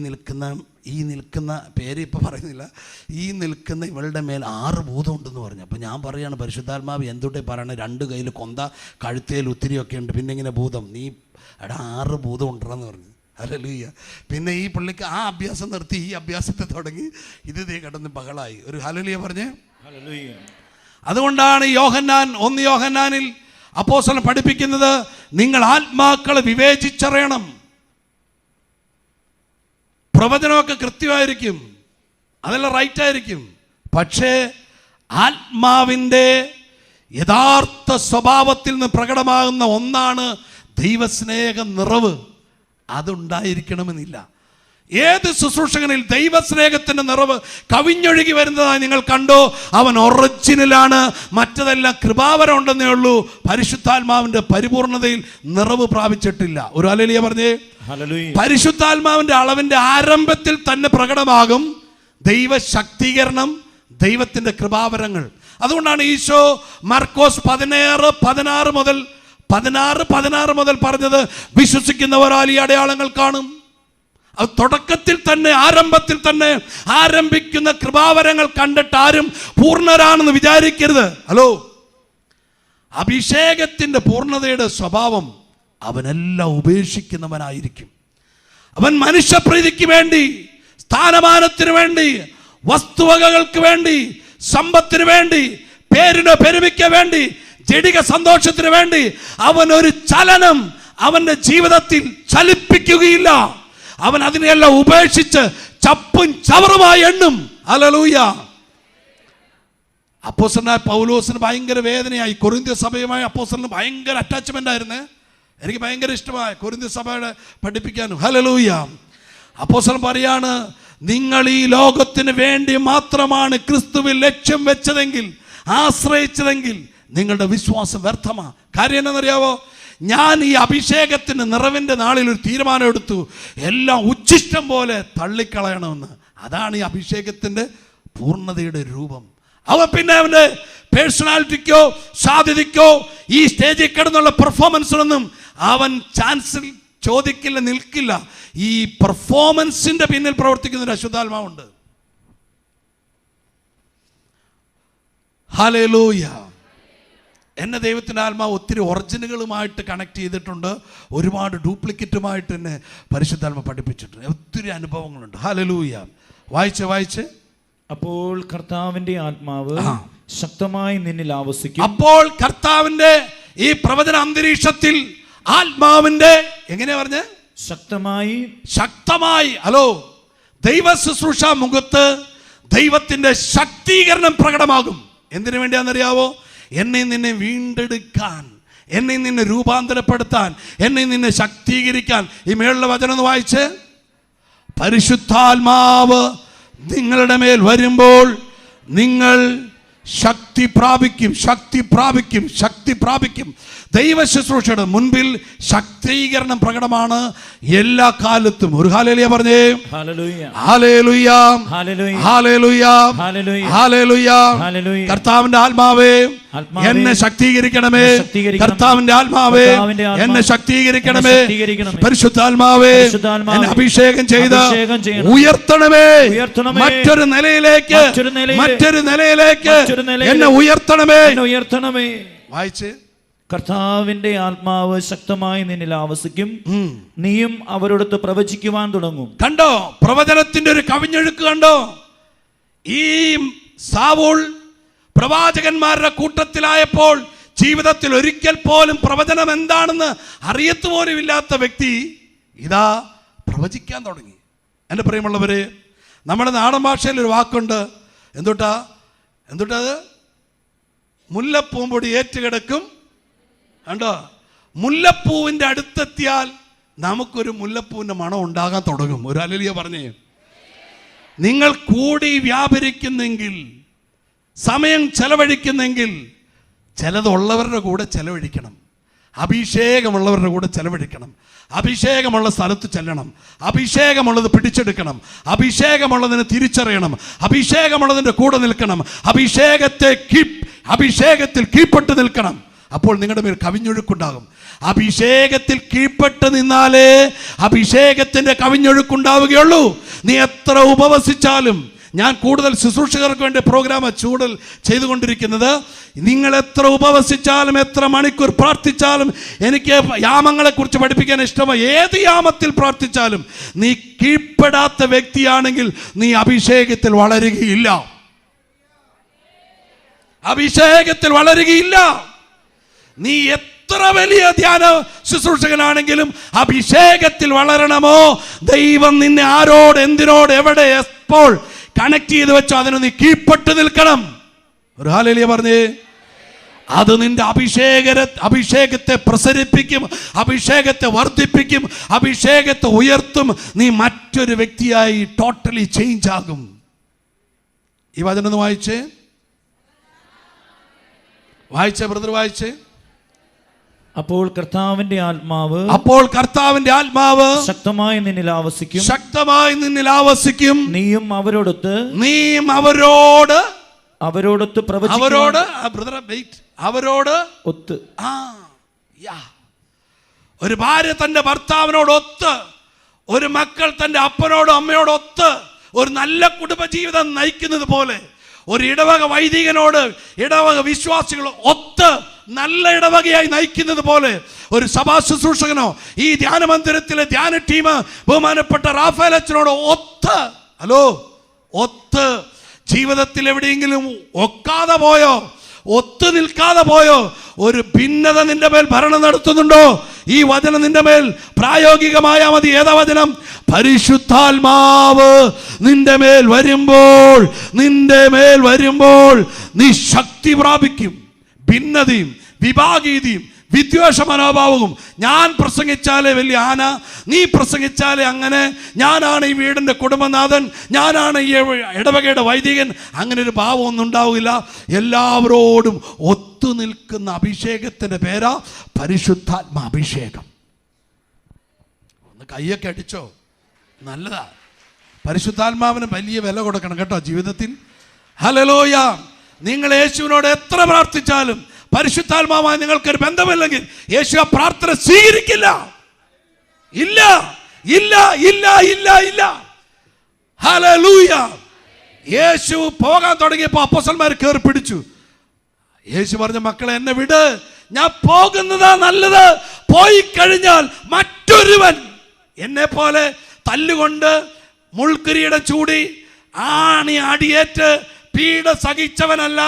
നിൽക്കുന്ന പേര് ഇപ്പോൾ പറയുന്നില്ല, ഈ നിൽക്കുന്ന ഇവളുടെ മേൽ 6 ഭൂതമുണ്ടെന്ന് പറഞ്ഞു. അപ്പോൾ ഞാൻ പറയുകയാണ്, പരിശുദ്ധാത്മാവ് എന്തുട്ടേ പറയണേ, 2 കയ്യിൽ കൊന്ത, കഴുത്തേൽ ഒത്തിരിയൊക്കെ ഉണ്ട്, പിന്നെ ഇങ്ങനെ ഭൂതം, നീ 6 ഭൂതം ഉണ്ടെന്ന് പറഞ്ഞു. ഹല്ലേലൂയ. പിന്നെ ഈ പുള്ളിക്ക് ആ അഭ്യാസം നിർത്തി ഈ അഭ്യാസത്തെ തുടങ്ങി ഇത് കിടന്ന് ബഹളായി. ഒരു ഹല്ലേലൂയ പറഞ്ഞേ. അതുകൊണ്ടാണ് 1 യോഹന്നാനിൽ അപ്പോസ്തലൻ പഠിപ്പിക്കുന്നത്, നിങ്ങൾ ആത്മാക്കളെ വിവേചിച്ചറിയണം. പ്രവചനമൊക്കെ കൃത്യമായിരിക്കും, അതെല്ലാം റൈറ്റ് ആയിരിക്കും, പക്ഷേ ആത്മാവിൻ്റെ യഥാർത്ഥ സ്വഭാവത്തിൽ നിന്ന് പ്രകടമാകുന്ന ഒന്നാണ് ദൈവസ്നേഹ നിറവ്. അതുണ്ടായിരിക്കണമെന്നില്ല. ഏത് ശുശ്രൂഷകനിൽ ദൈവസ്നേഹത്തിൻ്റെ നിറവ് കവിഞ്ഞൊഴുകി വരുന്നതായി നിങ്ങൾ കണ്ടോ, അവൻ ഒറിജിനലാണ്. മറ്റതെല്ലാം കൃപാവരം ഉണ്ടെന്നേ ഉള്ളൂ, പരിശുദ്ധാത്മാവിൻ്റെ പരിപൂർണതയിൽ നിറവ് പ്രാപിച്ചിട്ടില്ല. ഒരു ഹല്ലേലൂയ പറഞ്ഞേ. പരിശുദ്ധാത്മാവിൻ്റെ അളവിൻ്റെ ആരംഭത്തിൽ തന്നെ പ്രകടമാകും ദൈവ ശക്തീകരണം, ദൈവത്തിൻ്റെ കൃപാവരങ്ങൾ. അതുകൊണ്ടാണ് ഈശോ മർക്കോസ് 16 മുതൽ പറഞ്ഞത്, വിശ്വസിക്കുന്നവരാൽ ഈ അടയാളങ്ങൾ കാണും. അത് തുടക്കത്തിൽ തന്നെ, ആരംഭത്തിൽ തന്നെ ആരംഭിക്കുന്ന കൃപാവരങ്ങൾ കണ്ടിട്ട് ആരും പൂർണ്ണരാണെന്ന് വിചാരിക്കരുത്. ഹലോ, അഭിഷേകത്തിൻ്റെ പൂർണ്ണതയുടെ സ്വഭാവം അവനെല്ലാം ഉപേക്ഷിക്കുന്നവനായിരിക്കും. അവൻ മനുഷ്യപ്രീതിക്ക് വേണ്ടി, സ്ഥാനമാനത്തിന് വേണ്ടി, വസ്തുവകകൾക്ക് വേണ്ടി, സമ്പത്തിന് വേണ്ടി, പേരിനോ പെരുമയ്ക്ക് വേണ്ടി, ജഡിക സന്തോഷത്തിന് വേണ്ടി അവനൊരു ചലനം അവൻ്റെ ജീവിതത്തിൽ ചലിപ്പിക്കുകയില്ല. അവൻ അതിനെല്ലാം ഉപേക്ഷിച്ച് ചപ്പും ചവറുമായി എണ്ണും. ഹല്ലേലൂയ. അപ്പോസ്തലനായ പൗലോസിന് ഭയങ്കര വേദനയായി. കൊരിന്ത്യ സഭയുമായി അപ്പോസ്തലന് ഭയങ്കര അറ്റാച്ച്മെന്റ് ആയിരുന്നു. എനിക്ക് ഭയങ്കര ഇഷ്ടമായി കൊരിന്ത്യ സഭയുടെ പഠിപ്പിക്കാനും. ഹല്ലേലൂയ. അപ്പോസ്തലൻ പറയാണ്, നിങ്ങൾ ഈ ലോകത്തിന് വേണ്ടി മാത്രമാണ് ക്രിസ്തുവിൽ ലക്ഷ്യം വെച്ചതെങ്കിൽ, ആശ്രയിച്ചതെങ്കിൽ നിങ്ങളുടെ വിശ്വാസം വ്യർത്ഥമാണ്. കാര്യം എന്താണെന്നറിയാവോ? ഞാൻ ഈ അഭിഷേകത്തിന് നിറവിൻ്റെ നാളിൽ ഒരു തീരുമാനം എടുത്തു, എല്ലാം ഉച്ഛിഷ്ടം പോലെ തള്ളിക്കളയണമെന്ന്. അതാണ് ഈ അഭിഷേകത്തിൻ്റെ പൂർണ്ണതയുടെ രൂപം. അവൻ പിന്നെ അവൻ്റെ പേഴ്സണാലിറ്റിക്കോ സാധ്യതയ്ക്കോ ഈ സ്റ്റേജിൽ കിടന്നുള്ള പെർഫോമൻസിനൊന്നും അവൻ ചാൻസിൽ ചോദിക്കില്ല, നിൽക്കില്ല. ഈ പെർഫോമൻസിൻ്റെ പിന്നിൽ പ്രവർത്തിക്കുന്ന ഒരു അശുദ്ധാത്മാവുണ്ട്. ഹല്ലേലൂയ. എന്നെ ദൈവത്തിൻ്റെ ആത്മാവ് ഒത്തിരി ഒറിജിനുകളുമായിട്ട് കണക്ട് ചെയ്തിട്ടുണ്ട്, ഒരുപാട് ഡ്യൂപ്ലിക്കേറ്റുമായിട്ട് എന്നെ പരിശുദ്ധാത്മ പഠിപ്പിച്ചിട്ടുണ്ട്. ഒത്തിരി അനുഭവങ്ങളുണ്ട്. ഹല്ലേലൂയ. വായിച്ച് അപ്പോൾ കർത്താവിൻ്റെ ആത്മാവ് ശക്തമായി നിന്നിൽ ആവസിക്കും. അപ്പോൾ കർത്താവിൻ്റെ ഈ പ്രവചന അന്തരീക്ഷത്തിൽ ആത്മാവിൻ്റെ എങ്ങനെയാ പറഞ്ഞേ? ശക്തമായി. ഹലോ, ദൈവ ശുശ്രൂഷ മുഖത്ത് ദൈവത്തിൻ്റെ ശക്തീകരണം പ്രകടമാകും. എന്തിനു വേണ്ടിയാണെന്നറിയാവോ? എന്നെ നിന്നെ വീണ്ടെടുക്കാൻ, എന്നെ നിന്നെ രൂപാന്തരപ്പെടുത്താൻ, എന്നെ നിന്നെ ശക്തീകരിക്കാൻ. ഈ മേളുള്ള വചനം ഒന്ന് വായിച്ച്. പരിശുദ്ധാത്മാവ് നിങ്ങളുടെ മേൽ വരുമ്പോൾ നിങ്ങൾ ശക്തി പ്രാപിക്കും. ദൈവ ശുശ്രൂഷയുടെ മുൻപിൽ ശക്തീകരണം പ്രകടമാണ് എല്ലാ കാലത്തും. ഒരു ഹല്ലേലൂയ പറഞ്ഞേ. കർത്താവിന്റെ ആത്മാവേ എന്നെ ശക്തീകരിക്കണമേ. കർത്താവിന്റെ ആത്മാവേ എന്നെ ശക്തീകരിക്കണമേ. പരിശുദ്ധാത്മാവേ എന്നെ അഭിഷേകം ചെയ്ത് ഉയർത്തണമേ. മറ്റൊരു നിലയിലേക്ക് എന്നെ ഉയർത്തണമേ. വായിച്ച്. കർത്താവിന്റെ ആത്മാവ് ശക്തമായി നിന്നിൽ ആവസിക്കും, നീയും അവരോടൊത്ത് പ്രവചിക്കുവാൻ തുടങ്ങും. കണ്ടോ പ്രവചനത്തിന്റെ ഒരു കവിഞ്ഞൊഴുക്ക് കണ്ടോ? ഈ സാവൂൾ പ്രവാചകന്മാരുടെ കൂട്ടത്തിലായപ്പോൾ ജീവിതത്തിൽ ഒരിക്കൽ പോലും പ്രവചനം എന്താണെന്ന് അറിയത്തുപോലും ഇല്ലാത്ത വ്യക്തി ഇതാ പ്രവചിക്കാൻ തുടങ്ങി. എൻ്റെ പ്രിയമുള്ളവരെ, നമ്മുടെ നാടൻ ഭാഷയിൽ ഒരു വാക്കുണ്ട്. എന്തുട്ടത്? മുല്ലപ്പൂമ്പൊടി ഏറ്റുകിടക്കും. കണ്ടോ? മുല്ലപ്പൂവിൻ്റെ അടുത്തെത്തിയാൽ നമുക്കൊരു മുല്ലപ്പൂവിൻ്റെ മണം ഉണ്ടാകാൻ തുടങ്ങും. ഒരു ഹല്ലേലൂയ പറഞ്ഞേ. നിങ്ങൾ കൂടി വ്യാപരിക്കുന്നെങ്കിൽ, സമയം ചെലവഴിക്കുന്നെങ്കിൽ ചിലതുള്ളവരുടെ കൂടെ ചെലവഴിക്കണം. അഭിഷേകമുള്ളവരുടെ കൂടെ ചെലവഴിക്കണം, അഭിഷേകമുള്ള സ്ഥലത്ത് ചെല്ലണം, അഭിഷേകമുള്ളത് പിടിച്ചെടുക്കണം, അഭിഷേകമുള്ളതിനെ തിരിച്ചറിയണം, അഭിഷേകമുള്ളതിൻ്റെ കൂടെ നിൽക്കണം, അഭിഷേകത്തിൽ കീഴ്പ്പെട്ട് നിൽക്കണം. അപ്പോൾ നിങ്ങളുടെ മേൽ കവിഞ്ഞൊഴുക്കുണ്ടാകും. അഭിഷേകത്തിൽ കീഴ്പ്പെട്ട് നിന്നാലേ അഭിഷേകത്തിൻ്റെ കവിഞ്ഞൊഴുക്കുണ്ടാവുകയുള്ളൂ. നീ എത്ര ഉപവസിച്ചാലും, ഞാൻ കൂടുതൽ ശുശ്രൂഷകർക്ക് വേണ്ടി പ്രോഗ്രാം ചൂടൽ ചെയ്തുകൊണ്ടിരിക്കുന്നത്, നിങ്ങൾ എത്ര ഉപവസിച്ചാലും എത്ര മണിക്കൂർ പ്രാർത്ഥിച്ചാലും, എനിക്ക് യാമങ്ങളെക്കുറിച്ച് പഠിപ്പിക്കാൻ ഇഷ്ടമാണ്. ഏത് യാമത്തിൽ പ്രാർത്ഥിച്ചാലും നീ കീഴ്പ്പെടാത്ത വ്യക്തിയാണെങ്കിൽ നീ അഭിഷേകത്തിൽ വളരുകയില്ല, അഭിഷേകത്തിൽ വളരുകയില്ല. നീ എത്ര വലിയ ധ്യാന ശുശ്രൂഷകനാണെങ്കിലും അഭിഷേകത്തിൽ വളരണമോ, ദൈവം നിന്നെ ആരോട്, എന്തിനോട്, എവിടെ, എപ്പോൾ കണക്ട് ചെയ്ത് വെച്ചോ അതിന് നീ കീഴ്പ്പെട്ട് നിൽക്കണം. ഒരു ഹല്ലേലൂയ പറഞ്ഞേ. അത് നിന്റെ അഭിഷേകത്തെ പ്രസരിപ്പിക്കും, അഭിഷേകത്തെ വർദ്ധിപ്പിക്കും, അഭിഷേകത്തെ ഉയർത്തും. നീ മറ്റൊരു വ്യക്തിയായി ടോട്ടലി ചേഞ്ച് ആകും. ഈ വചനം ഒന്ന് വായിച്ചേ ബ്രദർ, വായിച്ചേ. അപ്പോൾ കർത്താവിന്റെ ആത്മാവ് ശക്തമായി നിന്നിൽ ആവസിക്കും. നീയും അവരോട് ഒത്ത്. ഒരു ഭാര്യ തന്റെ ഭർത്താവിനോട് ഒത്ത്, ഒരു മക്കൾ തന്റെ അപ്പനോടും അമ്മയോടൊത്ത് ഒരു നല്ല കുടുംബജീവിതം നയിക്കുന്നത് പോലെ, ഒരു ഇടവക വൈദികനോട് ഇടവക വിശ്വാസികൾ ഒത്ത് നല്ല ഇടവകയായി നയിക്കുന്നത് പോലെ, ഒരു സഭാ ശുശ്രൂഷകനോ ഈ ധ്യാന മന്ദിരത്തിലെ ധ്യാന ടീം ബഹുമാനപ്പെട്ട റാഫേൽ അച്ഛനോട് ഒത്ത് ജീവിതത്തിൽ എവിടെയെങ്കിലും ഒക്കാതെ പോയോ, ഒത്തു നിൽക്കാതെ പോയോ, ഒരു ഭിന്നത നിന്റെ മേൽ ഭരണം നടത്തുന്നുണ്ടോ, ഈ വചനം നിന്റെ മേൽ പ്രായോഗികമായ മതി. ഏതാ വചനം? പരിശുദ്ധാത്മാവ് നിന്റെ മേൽ വരുമ്പോൾ നീ ശക്തി പ്രാപിക്കും. ഭിന്നതയും വിഭാഗീയതയും വിദ്വേഷ മനോഭാവവും, ഞാൻ പ്രസംഗിച്ചാലേ വലിയ ആന, നീ പ്രസംഗിച്ചാലേ അങ്ങനെ, ഞാനാണ് ഈ വീടിൻ്റെ കുടുംബനാഥൻ, ഞാനാണ് ഈ ഇടവകയുടെ വൈദികൻ, അങ്ങനെ ഒരു ഭാവമൊന്നും ഉണ്ടാവില്ല. എല്ലാവരോടും ഒത്തു നിൽക്കുന്ന അഭിഷേകത്തിൻ്റെ പേരാ പരിശുദ്ധാത്മാ അഭിഷേകം. ഒന്ന് കയ്യൊക്കെ അടിച്ചോ, നല്ലതാ. പരിശുദ്ധാത്മാവിന് വലിയ വില കൊടുക്കണം കേട്ടോ ജീവിതത്തിൽ. ഹല്ലേലൂയ. നിങ്ങൾ യേശുവിനോട് എത്ര പ്രാർത്ഥിച്ചാലും പരിശുദ്ധാത്മാവുമായി നിങ്ങൾക്കൊരു ബന്ധമില്ലെങ്കിൽ യേശു ആ പ്രാർത്ഥന സ്വീകരിക്കില്ല. ഇല്ല ഇല്ല ഇല്ല ഇല്ല ഇല്ല. ഹല്ലേലൂയ. യേശു പോകാൻ തുടങ്ങിയപ്പോൾ അപ്പോസ്തലന്മാർ കയറി പിടിച്ചു. യേശു പറഞ്ഞ, മക്കളെ എന്നെ വിട്, ഞാൻ പോകുന്നതാ നല്ലത്. പോയി കഴിഞ്ഞാൽ മറ്റൊരുവൻ എന്നെ പോലെ തല്ലുകൊണ്ട് മുൾക്കിരീടം ചൂടി ആണി അടിയേറ്റ് പീഡ സഹിച്ചവനല്ല,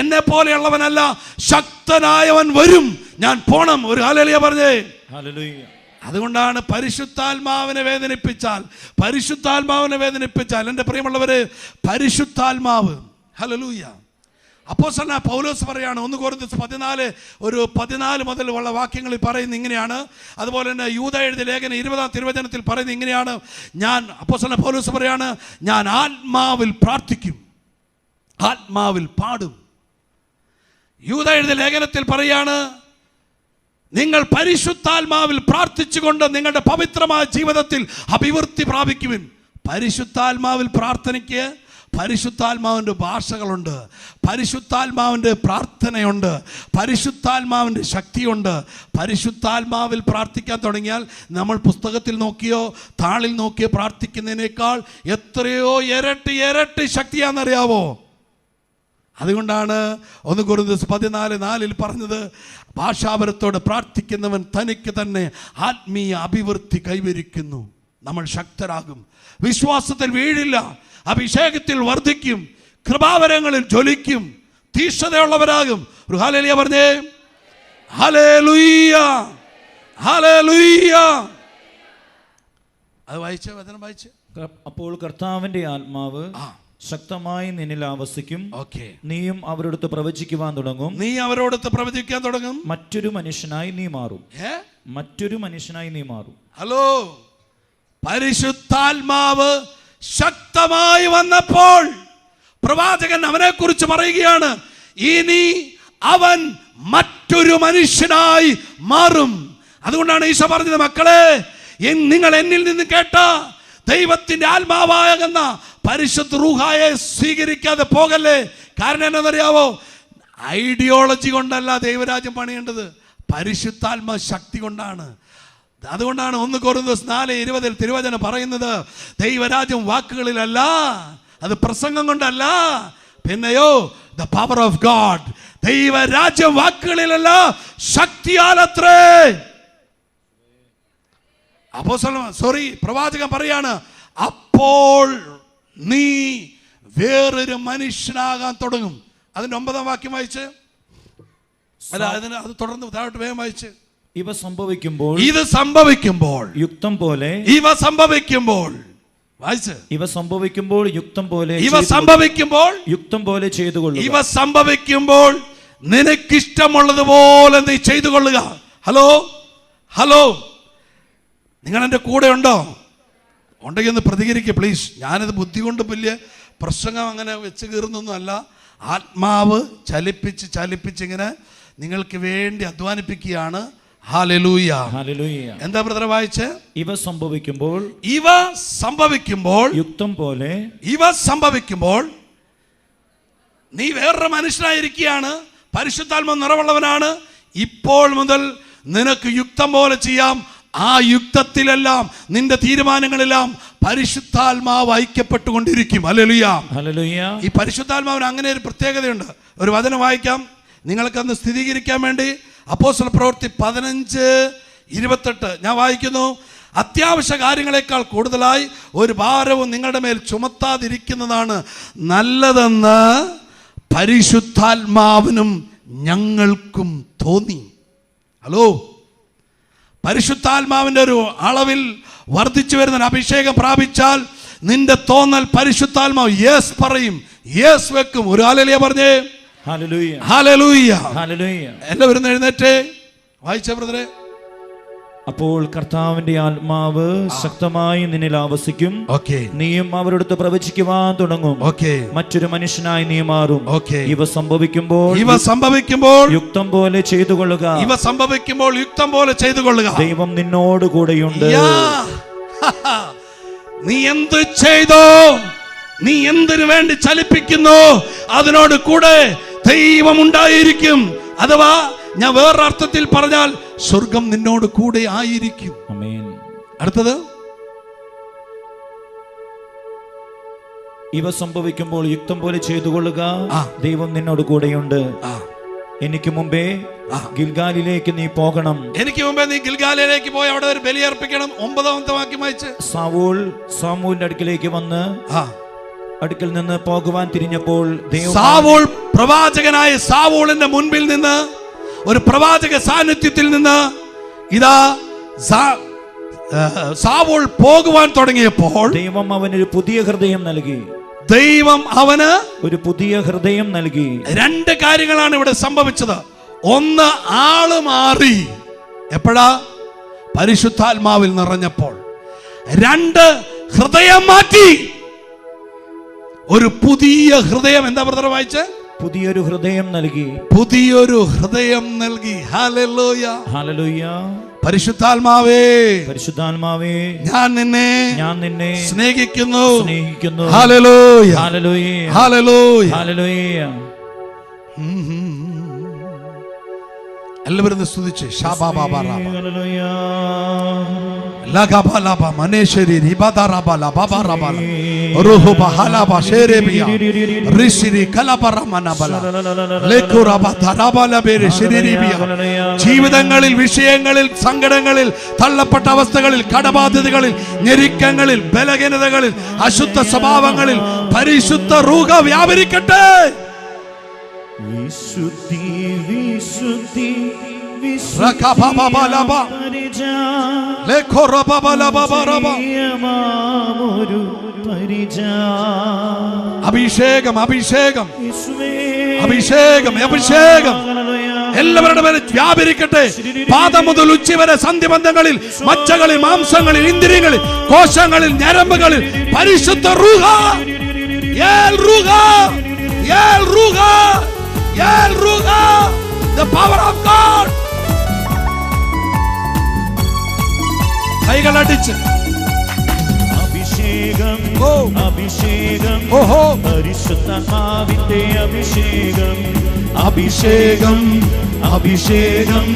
എന്നെ പോലെയുള്ളവനല്ല, ശക്തനായവൻ വരും. ഞാൻ പോണം. ഒരു ഹല്ലേലൂയ പറഞ്ഞേ. അതുകൊണ്ടാണ് പരിശുദ്ധാത്മാവിനെ വേദനിപ്പിച്ചാൽ എൻ്റെ പ്രിയമുള്ളവരെ, പരിശുദ്ധാത്മാവ്, ഹല്ലേലൂയ. അപ്പോസ്തലനായ പൗലോസ് പറയാണ്, 1 കൊരിന്ത്യർ 14 മുതൽ ഉള്ള വാക്യങ്ങളിൽ പറയുന്നത് ഇങ്ങനെയാണ്. അതുപോലെ തന്നെ യൂദ എഴുതിയ ലേഖനം 20-ാം തിരുവചനത്തിൽ പറയുന്നത് ഇങ്ങനെയാണ്. അപ്പോസ്തലനായ പൗലോസ് പറയാണ്, ഞാൻ ആത്മാവിൽ പ്രാർത്ഥിക്കും, ആത്മാവിൽ പാടും. യൂദ എഴുതിയ ലേഖനത്തിൽ പറയാണ്, നിങ്ങൾ പരിശുദ്ധാത്മാവിൽ പ്രാർത്ഥിച്ചുകൊണ്ട് നിങ്ങളുടെ പവിത്രമായ ജീവിതത്തിൽ അഭിവൃദ്ധി പ്രാപിക്കുവിൻ. പരിശുദ്ധാത്മാവിൽ പ്രാർത്ഥനയ്ക്ക് പരിശുദ്ധാത്മാവിൻ്റെ ഭാഷകളുണ്ട്, പരിശുദ്ധാത്മാവിൻ്റെ പ്രാർത്ഥനയുണ്ട്, പരിശുദ്ധാത്മാവിൻ്റെ ശക്തിയുണ്ട്. പരിശുദ്ധാത്മാവിൽ പ്രാർത്ഥിക്കാൻ തുടങ്ങിയാൽ നമ്മൾ പുസ്തകത്തിൽ നോക്കിയോ താളിൽ നോക്കിയോ പ്രാർത്ഥിക്കുന്നതിനേക്കാൾ എത്രയോ ഇരട്ടി ശക്തിയാണെന്നറിയാവോ? അതുകൊണ്ടാണ് 1 കൊരിന്ത്യർ 14:4 പറഞ്ഞത്, ഭാഷാപരത്തോടെ പ്രാർത്ഥിക്കുന്നവൻ തനിക്ക് തന്നെ ആത്മീയ അഭിവൃദ്ധി കൈവരിക്കുന്നു. നമ്മൾ ശക്തരാകും, വിശ്വാസത്തിൽ വീഴില്ല, അഭിഷേകത്തിൽ വർദ്ധിക്കും, കൃപാവരങ്ങളിൽ ജ്വലിക്കും, തീക്ഷ്ണതയുള്ളവരാകും. ഒരു ഹല്ലേലൂയ പറഞ്ഞേ. ഹല്ലേലൂയ, ഹല്ലേലൂയ. അത് വായിച്ചേ, വചനം വായിച്ചേ. അപ്പോൾ കർത്താവിന്റെ ആത്മാവ് ശക്തമായി നിന്നിൽ ആവസിക്കും. നീയും അവരോടൊത്ത് പ്രവചിക്കുവാൻ തുടങ്ങും. മറ്റൊരു മനുഷ്യനായി നീ മാറും. ഹലോ, പരിശുദ്ധാത്മാവ് ശക്തമായി വന്നപ്പോൾ പ്രവാചകൻ അവനെ കുറിച്ച് പറയുകയാണ്, ഇനി അവൻ മറ്റൊരു മനുഷ്യനായി മാറും. അതുകൊണ്ടാണ് ഈശോ പറഞ്ഞത്, മക്കളെ നിങ്ങൾ എന്നിൽ നിന്ന് കേട്ട ദൈവത്തിന്റെ ആത്മാവാകുന്ന പരിശുദ്ധ റൂഹായെ സ്വീകരിക്കാതെ പോകല്ലേ. കാരണം എന്നറിയാവോ, ഐഡിയോളജി കൊണ്ടല്ല ദൈവരാജ്യം പണിയേണ്ടത്, പരിശുദ്ധാത്മ ശക്തി കൊണ്ടാണ്. അതുകൊണ്ടാണ് 1 കൊരിന്ത്യർ 4:20 തിരുവചനം പറയുന്നത്, ദൈവരാജ്യം വാക്കുകളിലല്ല, അത് പ്രസംഗം കൊണ്ടല്ല, പിന്നെയോ ദ പവർ ഓഫ് ഗോഡ്. ദൈവരാജ്യം വാക്കുകളിലല്ല, ശക്തിയാലത്രേ. പ്രവാചകൻ പറയാണ്, അപ്പോൾ നീ വേറൊരു മനുഷ്യനാകാൻ തുടങ്ങും. അതിന്റെ 9ാം വാക്യം വായിച്ച്, അല്ല അത് തുടർന്ന് താഴോട്ട് വേഗം വായിച്ച്. ഇവ സംഭവിക്കുമ്പോൾ യുക്തം പോലെ വായിച്ച്, ഇവ സംഭവിക്കുമ്പോൾ യുക്തം പോലെ ചെയ്തുകൊള്ളുക. ഇവ സംഭവിക്കുമ്പോൾ നിനക്കിഷ്ടമുള്ളതുപോലെ നീ ചെയ്തു കൊള്ളുക. ഹലോ, നിങ്ങൾ എൻ്റെ കൂടെ ഉണ്ടോ? ഉണ്ടെങ്കിൽ ഒന്ന് പ്രതികരിക്കുക പ്ലീസ്. ഞാനത് ബുദ്ധി കൊണ്ട് വലിയ പ്രസംഗം അങ്ങനെ വെച്ച് കീറുന്നൊന്നും അല്ല. ആത്മാവ് ചലിപ്പിച്ച് ഇങ്ങനെ നിങ്ങൾക്ക് വേണ്ടി അധ്വാനിപ്പിക്കുകയാണ്. ഹല്ലേലൂയ. എന്താ ബ്രദർ വായിച്ചേ? ഇവ സംഭവിക്കുമ്പോൾ ഇവ സംഭവിക്കുമ്പോൾ നീ വേറൊരു മനുഷ്യനായിരിക്കുകയാണ്, പരിശുദ്ധാത്മ നിറവുള്ളവനാണ്. ഇപ്പോൾ മുതൽ നിനക്ക് യുക്തം പോലെ ചെയ്യാം. ആ യുക്തത്തിലെല്ലാം നിന്റെ തീരുമാനങ്ങളെല്ലാം പരിശുദ്ധാത്മാവ് ഐക്യപ്പെട്ടുകൊണ്ടിരിക്കും. ഹല്ലേലൂയ. ഈ പരിശുദ്ധാത്മാവിന് അങ്ങനെ ഒരു പ്രത്യേകതയുണ്ട്. ഒരു വചനം വായിക്കാം നിങ്ങൾക്കന്ന് സ്ഥിരീകരിക്കാൻ വേണ്ടി. അപ്പോസ്തല പ്രവൃത്തി 15:28 ഞാൻ വായിക്കുന്നു. അത്യാവശ്യ കാര്യങ്ങളെക്കാൾ കൂടുതലായി ഒരു ഭാരവും നിങ്ങളുടെ മേൽ ചുമത്താതിരിക്കുന്നതാണ് നല്ലതെന്ന് പരിശുദ്ധാത്മാവിനും ഞങ്ങൾക്കും തോന്നി. പരിശുദ്ധാത്മാവിൻ്റെ ഒരു അളവിൽ വർദ്ധിച്ചു വരുന്ന അഭിഷേകം പ്രാപിച്ചാൽ നിന്റെ തോന്നൽ പരിശുദ്ധാത്മാവ് യേസ് പറയും, യേസ് വെക്കും. ഒരു ഹല്ലേലൂയ പറഞ്ഞേ. ഹല്ലേലൂയ. എല്ലാവരും എഴുന്നേറ്റേ വായിച്ച ബ്രദറെ. അപ്പോൾ കർത്താവിന്റെ ആത്മാവ് ശക്തമായി നിന്നിൽ ആവസിക്കും. നീയും അവരോട് പ്രവചിക്കുവാൻ തുടങ്ങും. മറ്റൊരു മനുഷ്യനായി നീ മാറും. ഇവ സംഭവിക്കുമ്പോൾ യുക്തം പോലെ ചെയ്തു കൊള്ളുക. ദൈവം നിന്നോട് കൂടെയുണ്ട്. നീ എന്ത് ചെയ്തോ, നീ എന്തിനു വേണ്ടി ചലിപ്പിക്കുന്നു, അതിനോട് കൂടെ ദൈവം ഉണ്ടായിരിക്കും. അഥവാ ഞാൻ വേറൊരർത്ഥത്തിൽ പറഞ്ഞാൽ സ്വർഗം നിന്നോട് കൂടെ ആയിരിക്കും. അടുത്തത്, ഇവ സംഭവിക്കുമ്പോൾ യുക്തം പോലെ ചെയ്തുകൊള്ളുക. ദൈവം നിന്നോട് കൂടെയുണ്ട്. എനിക്ക് മുമ്പേ ഗിൽഗാലിലേക്ക് നീ പോകണം. എനിക്ക് മുമ്പേ നീ ഗിൽഗാലിലേക്ക് പോയി അവിടെ ഒരു ബലി അർപ്പിക്കണം. 9ാമത്തെ വാക്യം വായിച്ച്. സാവൂലിന്റെ അടുക്കിലേക്ക് വന്ന് അടുക്കൽ നിന്ന് പോകുവാൻ തിരിഞ്ഞപ്പോൾ സാവൂൾ, പ്രവാചകനായ സാവൂളിന്റെ മുൻപിൽ നിന്ന്, ഒരു പ്രവാചക സാന്നിധ്യത്തിൽ നിന്ന് ഇതാ സാവൂൾ പോകുവാൻ തുടങ്ങിയപ്പോൾ ദൈവം അവനൊരു പുതിയ ഹൃദയം നൽകി. രണ്ട് കാര്യങ്ങളാണ് ഇവിടെ സംഭവിച്ചത്. ഒന്ന്, ആള് മാറി. എപ്പോഴാ? പരിശുദ്ധാത്മാവിൽ നിറഞ്ഞപ്പോൾ. 2, ഹൃദയം മാറ്റി. ഒരു പുതിയ ഹൃദയം. എന്താ ബ്രദർ വായിച്ചേ? പുതിയൊരു ഹൃദയം നൽകി. ഹല്ലേലൂയ. പരിശുദ്ധാത്മാവേ, ഞാൻ നിന്നെ സ്നേഹിക്കുന്നു. ഹല്ലേലൂയ. എല്ലാവരും സ്തുതിച്ച് ജീവിതങ്ങളിൽ, വിഷയങ്ങളിൽ, സങ്കടങ്ങളിൽ, തള്ളപ്പെട്ട അവസ്ഥകളിൽ, കടബാധ്യതകളിൽ, ഞെരുക്കങ്ങളിൽ, ബലഹീനതകളിൽ, അശുദ്ധ സ്വഭാവങ്ങളിൽ പരിശുദ്ധ റൂഹ വ്യാപരിക്കട്ടെ. വിശുദ്ധി വിശുദ്ധി അഭിഷേകം അഭിഷേകം അഭിഷേകം അഭിഷേകം എല്ലാവരുടെ മേലെ വ്യാപരിക്കട്ടെ. പാദം മുതൽ ഉച്ചി വരെ സന്ധിബന്ധങ്ങളിൽ, മജ്ജകളിൽ, മാംസങ്ങളിൽ, ഇന്ദ്രിയങ്ങളിൽ, കോശങ്ങളിൽ, ഞരമ്പുകളിൽ പരിശുദ്ധ റൂഹ, യേൽ റൂഹ, യേൽ റൂഹ, El Ruha, the power of God. കൈകളടിച്ച് അഭിഷേകം അഭിഷേകം പരിശുദ്ധാത്മാവിന്റെ അഭിഷേകം അഭിഷേകം അഭിഷേകം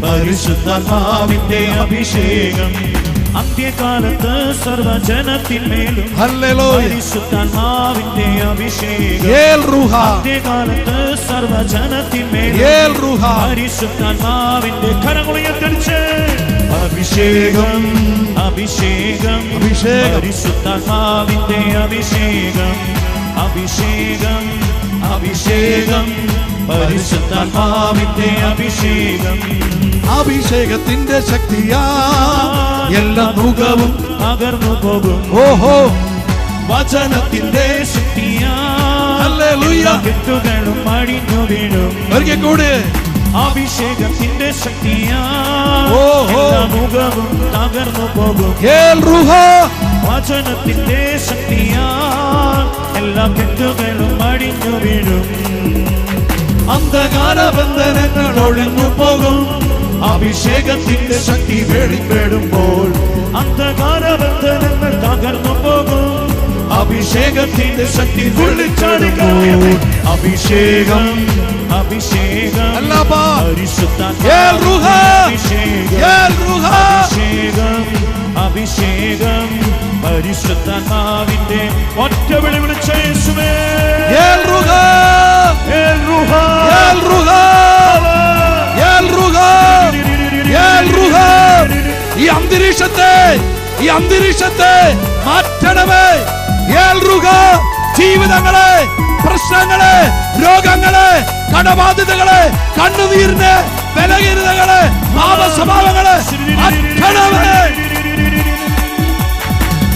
പരിശുദ്ധാത്മാവിന്റെ അഭിഷേകം അന്ത്യകാലത്ത് സർവജനത്തിന്മേലും പരിശുദ്ധാത്മാവിന്റെ അഭിഷേകം അന്ത്യകാലത്ത് സർവജനത്തിന്മേലും പരിശുദ്ധാത്മാവിന്റെ കരങ്ങളുയർത്തിച്ച് അഭിഷേകം അഭിഷേകം പരിശുദ്ധാത്മാവിന്റെ അഭിഷേകം അഭിഷേകം അഭിഷേകം പരിശുദ്ധാത്മാവിന്റെ അഭിഷേകം അഭിഷേകത്തിന്റെ ശക്തിയാ എല്ലാ മുഖവും തകർന്നു പോകും ഓഹോ വചനത്തിന്റെ ശക്തിയാ കെട്ടുകളും അടിഞ്ഞു വീഴും ഒരിക്കൽ കൂടെ അഭിഷേകത്തിന്റെ ശക്തിയാ മുഖവും തകർന്നു പോകും വചനത്തിന്റെ ശക്തിയാ എല്ലാ കെട്ടുകളും അടിഞ്ഞു വീഴും അന്ധകാര ബന്ധനങ്ങൾ ഒഴിഞ്ഞു പോകും അഭിഷേകത്തിന്റെ ശക്തി വെളിപ്പെടുമ്പോൾ അന്ധകാര ബന്ധനങ്ങൾ തകർന്നു പോകും അഭിഷേകത്തിന്റെ ശക്തി വിളിച്ചടിക്കും അഭിഷേകം അഭിഷേകം അഭിഷേകം അഭിഷേകം പരിശുദ്ധാത്മാവിന്റെ ഒറ്റ വിളി വിളിച്ച യേശുവേ ഈ അന്തരീക്ഷത്തെ മാറ്റണമേ ജീവിതങ്ങളെ പ്രശ്നങ്ങളെ രോഗങ്ങളെ കടബാധ്യതകളെ കണ്ണുനീരിനെ ബലഹീനതകളെ പാപസ്വഭാവങ്ങളെ മാറ്റണമേ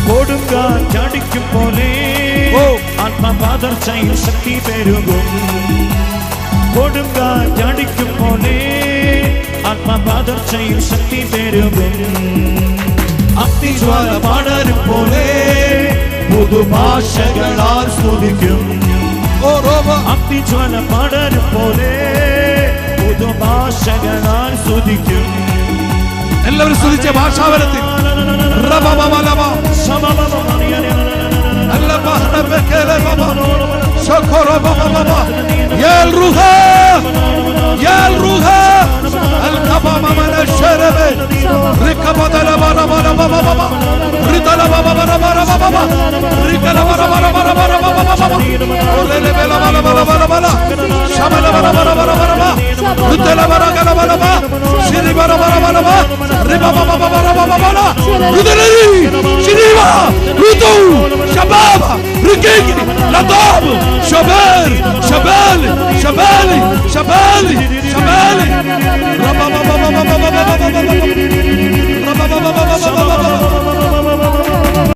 കൊടുങ്കാറ്റടിക്കും പോലെ ആത്മപകർച്ചയിൽ ശക്തി പെരുകും കൊടുങ്കാറ്റടിക്കും പോലെ ആത്മപകർച്ചയിൽ ശക്തി പെരുകും അഗ്നിജ്വാല പടരും പോലെ പുതുഭാഷകളാൽ സ്തുതിക്കും അഗ്നിജ്വാല പടരും പോലെ പുതുഭാഷകളാൽ സ്തുതിക്കും എല്ലാവരും സ്തുതിച്ച ഭാഷാവരത്തിൽ Shabali